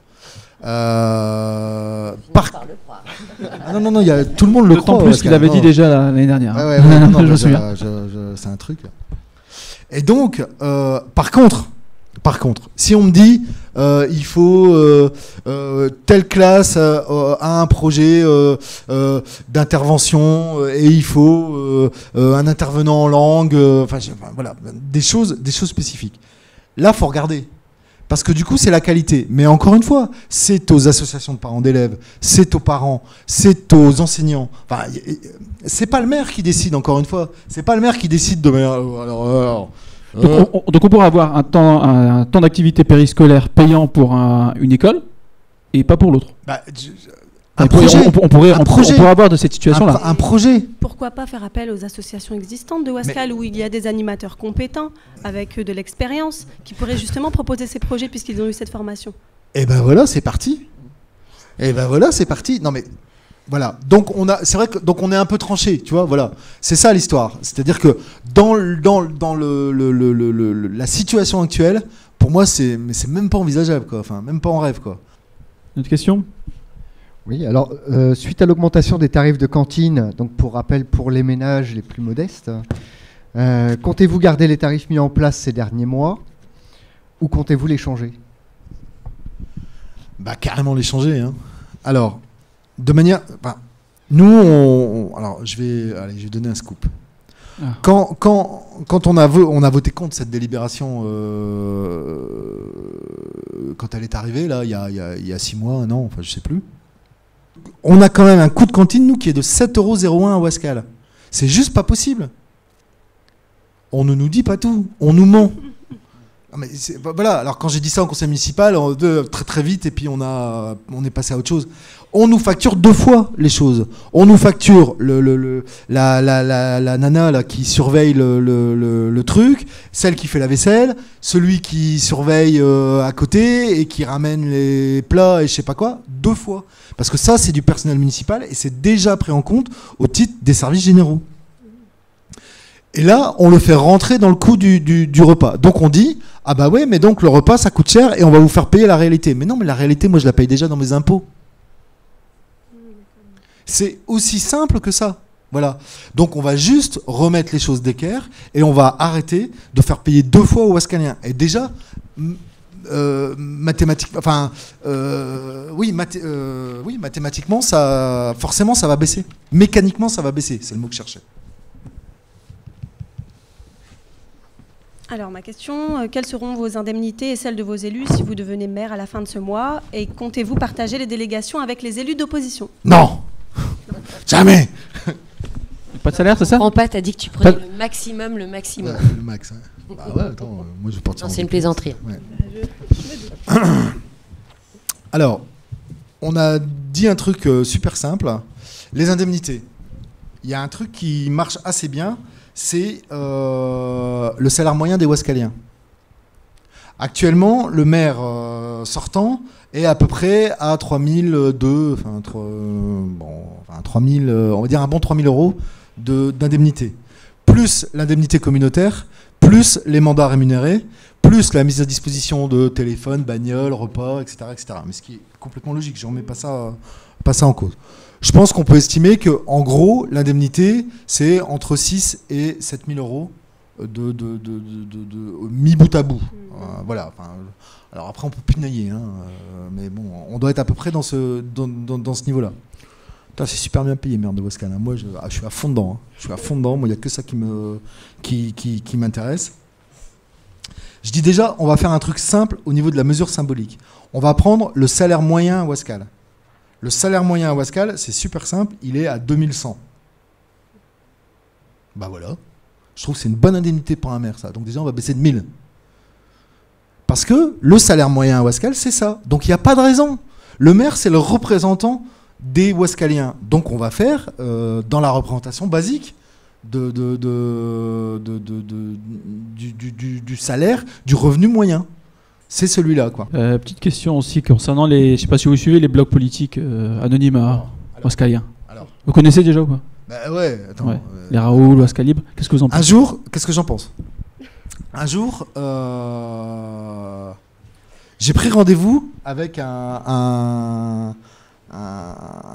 Non, il y a tout le monde le croit.
D'autant plus qu'il avait dit déjà l'année dernière.
Ouais, non, je me souviens. C'est un truc. Et donc, par contre, si on me dit il faut telle classe a un projet d'intervention et il faut un intervenant en langue, voilà, des choses spécifiques. Là, faut regarder. Parce que du coup, c'est la qualité. Mais encore une fois, c'est aux associations de parents d'élèves, c'est aux parents, c'est aux enseignants. Enfin, c'est pas le maire qui décide, encore une fois. C'est pas le maire qui décide de...
Donc on pourrait avoir un temps d'activité périscolaire payant pour une école et pas pour l'autre. On pourrait avoir de cette situation-là.
Un projet.
Pourquoi pas faire appel aux associations existantes de Wascal où il y a des animateurs compétents avec de l'expérience qui pourraient justement proposer ces projets puisqu'ils ont eu cette formation.
Et ben voilà, c'est parti. Non mais voilà. Donc c'est vrai que on est un peu tranché, tu vois. Voilà, c'est ça l'histoire. C'est-à-dire que dans la situation actuelle, pour moi, c'est même pas envisageable, quoi. Enfin, même pas en rêve, quoi.
Une autre question ?
Oui, alors suite à l'augmentation des tarifs de cantine, donc pour rappel pour les ménages les plus modestes, comptez-vous garder les tarifs mis en place ces derniers mois ou comptez-vous les changer ?
Carrément les changer. Hein. Alors, de manière... nous, alors je vais donner un scoop. Ah. Quand on a voté contre cette délibération, quand elle est arrivée, là, il y a 6 mois, 1 an, enfin je sais plus, on a quand même un coût de cantine, nous, qui est de 7,01 € à Wascal. C'est juste pas possible. On ne nous dit pas tout. On nous ment. Non, mais voilà. Alors, quand j'ai dit ça en conseil municipal, très très vite, et puis on est passé à autre chose. On nous facture 2 fois les choses. On nous facture la nana là, qui surveille le truc, celle qui fait la vaisselle, celui qui surveille à côté et qui ramène les plats et je sais pas quoi, 2 fois. Parce que ça, c'est du personnel municipal et c'est déjà pris en compte au titre des services généraux. Et là, on le fait rentrer dans le coût du repas. Donc on dit, ah bah ouais, mais donc le repas, ça coûte cher et on va vous faire payer la réalité. Mais non, mais la réalité, moi, je la paye déjà dans mes impôts. C'est aussi simple que ça. Voilà. Donc on va juste remettre les choses d'équerre et on va arrêter de faire payer 2 fois aux Wascaliens. Et déjà... mathématiquement, mathématiquement, forcément, ça va baisser. Mécaniquement, ça va baisser. C'est le mot que je cherchais.
Alors, ma question, quelles seront vos indemnités et celles de vos élus si vous devenez maire à la fin de ce mois? Et comptez-vous partager les délégations avec les élus d'opposition?
Non. Jamais.
Pas de salaire, c'est ça?
En pas, t'as dit que tu prenais le maximum.
Ouais, le max. Hein. Bah ouais, attends, moi je vais partir.
Non, c'est une plaisanterie.
Ouais. Alors, on a dit un truc super simple. Les indemnités. Il y a un truc qui marche assez bien, c'est le salaire moyen des Wascaliens. Actuellement, le maire sortant est à peu près à 3002, enfin 3000, on va dire un bon 3000 € d'indemnité. Plus l'indemnité communautaire, plus les mandats rémunérés, plus la mise à disposition de téléphone, bagnole, repas, etc., etc. Mais ce qui est complètement logique, je ne remets pas ça en cause. Je pense qu'on peut estimer qu'en gros, l'indemnité, c'est entre 6 et 7 000 € mis bout à bout. Voilà. Enfin, alors après, on peut pinailler, hein, mais bon, on doit être à peu près dans ce niveau-là. C'est super bien payé, merde de Wascal. Moi, je suis à fond dedans. Hein. Je suis à fond dedans. Moi, il n'y a que ça qui m'intéresse. Je dis déjà, on va faire un truc simple au niveau de la mesure symbolique. On va prendre le salaire moyen à Wascal. Le salaire moyen à Ouascal, c'est super simple, il est à 2100. Bah voilà. Je trouve que c'est une bonne indemnité pour un maire, ça. Donc déjà, on va baisser de 1000. Parce que le salaire moyen à Ouascal, c'est ça. Donc il n'y a pas de raison. Le maire, c'est le représentant des Ouascaliens. Donc on va faire, dans la représentation basique, du salaire, du revenu moyen. C'est celui-là, quoi.
Petite question aussi concernant les... Je ne sais pas si vous suivez les blogs politiques anonymes à Ouascaliens. Vous connaissez déjà ou pas?
Bah ouais, attends.
Ouais. Les Raoul, Ouascalibre, qu'est-ce que vous en pensez?
Un jour, qu'est-ce que j'en pense? Un jour, j'ai pris rendez-vous avec un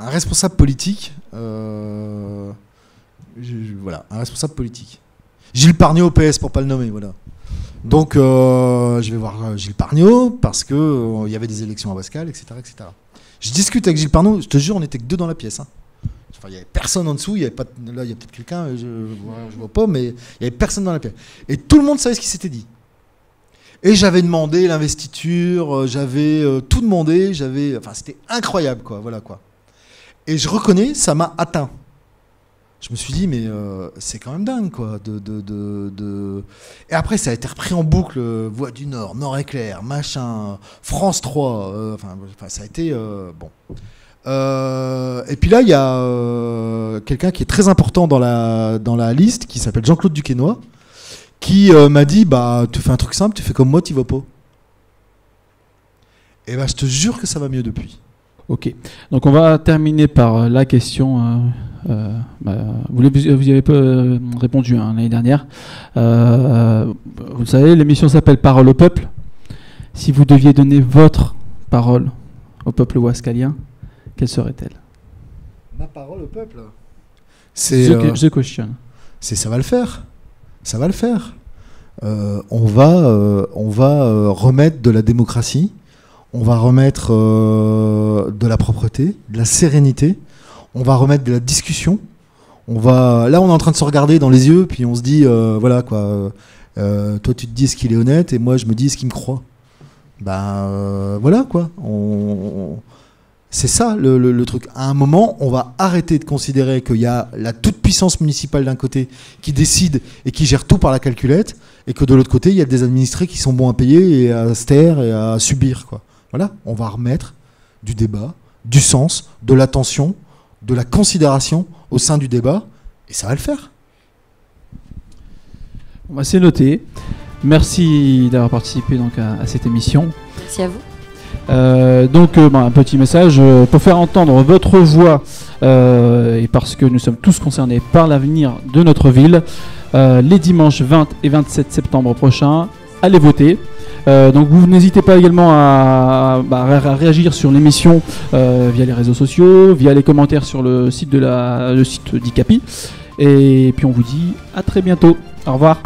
responsable politique. Voilà, un responsable politique. Gilles Pargnot, PS, pour pas le nommer, voilà. Donc, je vais voir Gilles Pargnot parce que il y avait des élections à Ouascal, etc., etc. Je discute avec Gilles Pargnot. Je te jure, on était que deux dans la pièce. Hein. Enfin, il n'y avait personne en dessous. Il y avait pas. Là, il y a peut-être quelqu'un. Je vois pas, mais il y avait personne dans la pièce. Et tout le monde savait ce qui s'était dit. Et j'avais demandé l'investiture. J'avais tout demandé. Enfin, c'était incroyable, quoi. Voilà, quoi. Et je reconnais, ça m'a atteint. Je me suis dit, mais c'est quand même dingue, quoi. Et après, ça a été repris en boucle. Voix du Nord, Nord Éclair, machin, France 3. Enfin, ça a été... bon. Et puis là, il y a quelqu'un qui est très important dans la liste, qui s'appelle Jean-Claude Duquesnoy, qui m'a dit, bah, tu fais un truc simple, tu fais comme moi, tu vas pas. Et bah, je te jure que ça va mieux depuis.
Ok. Donc, on va terminer par la question... vous y avez pas répondu l'année dernière. Vous le savez, l'émission s'appelle Parole au peuple. Si vous deviez donner votre parole au peuple ouascalien, quelle serait-elle?
Ma parole au peuple,
c'est the question.
Ça va le faire. Ça va le faire. On va remettre de la démocratie. On va remettre de la propreté, de la sérénité. On va remettre de la discussion. Là, on est en train de se regarder dans les yeux, puis on se dit, voilà quoi. Toi, tu te dis est-ce qu'il est honnête, et moi, je me dis est-ce qu'il me croit. Ben voilà quoi. C'est ça le truc. À un moment, on va arrêter de considérer qu'il y a la toute-puissance municipale d'un côté qui décide et qui gère tout par la calculette, et que de l'autre côté, il y a des administrés qui sont bons à payer et à se taire et à subir, quoi. Voilà. On va remettre du débat, du sens, de l'attention, de la considération au sein du débat, et ça va le faire.
C'est noté. Merci d'avoir participé donc à cette émission.
Merci à vous.
Un petit message pour faire entendre votre voix et parce que nous sommes tous concernés par l'avenir de notre ville, les dimanches 20 et 27 septembre prochains, allez voter. Donc vous n'hésitez pas également à réagir sur l'émission via les réseaux sociaux, via les commentaires sur le site d'ICAPI. Et puis on vous dit à très bientôt. Au revoir.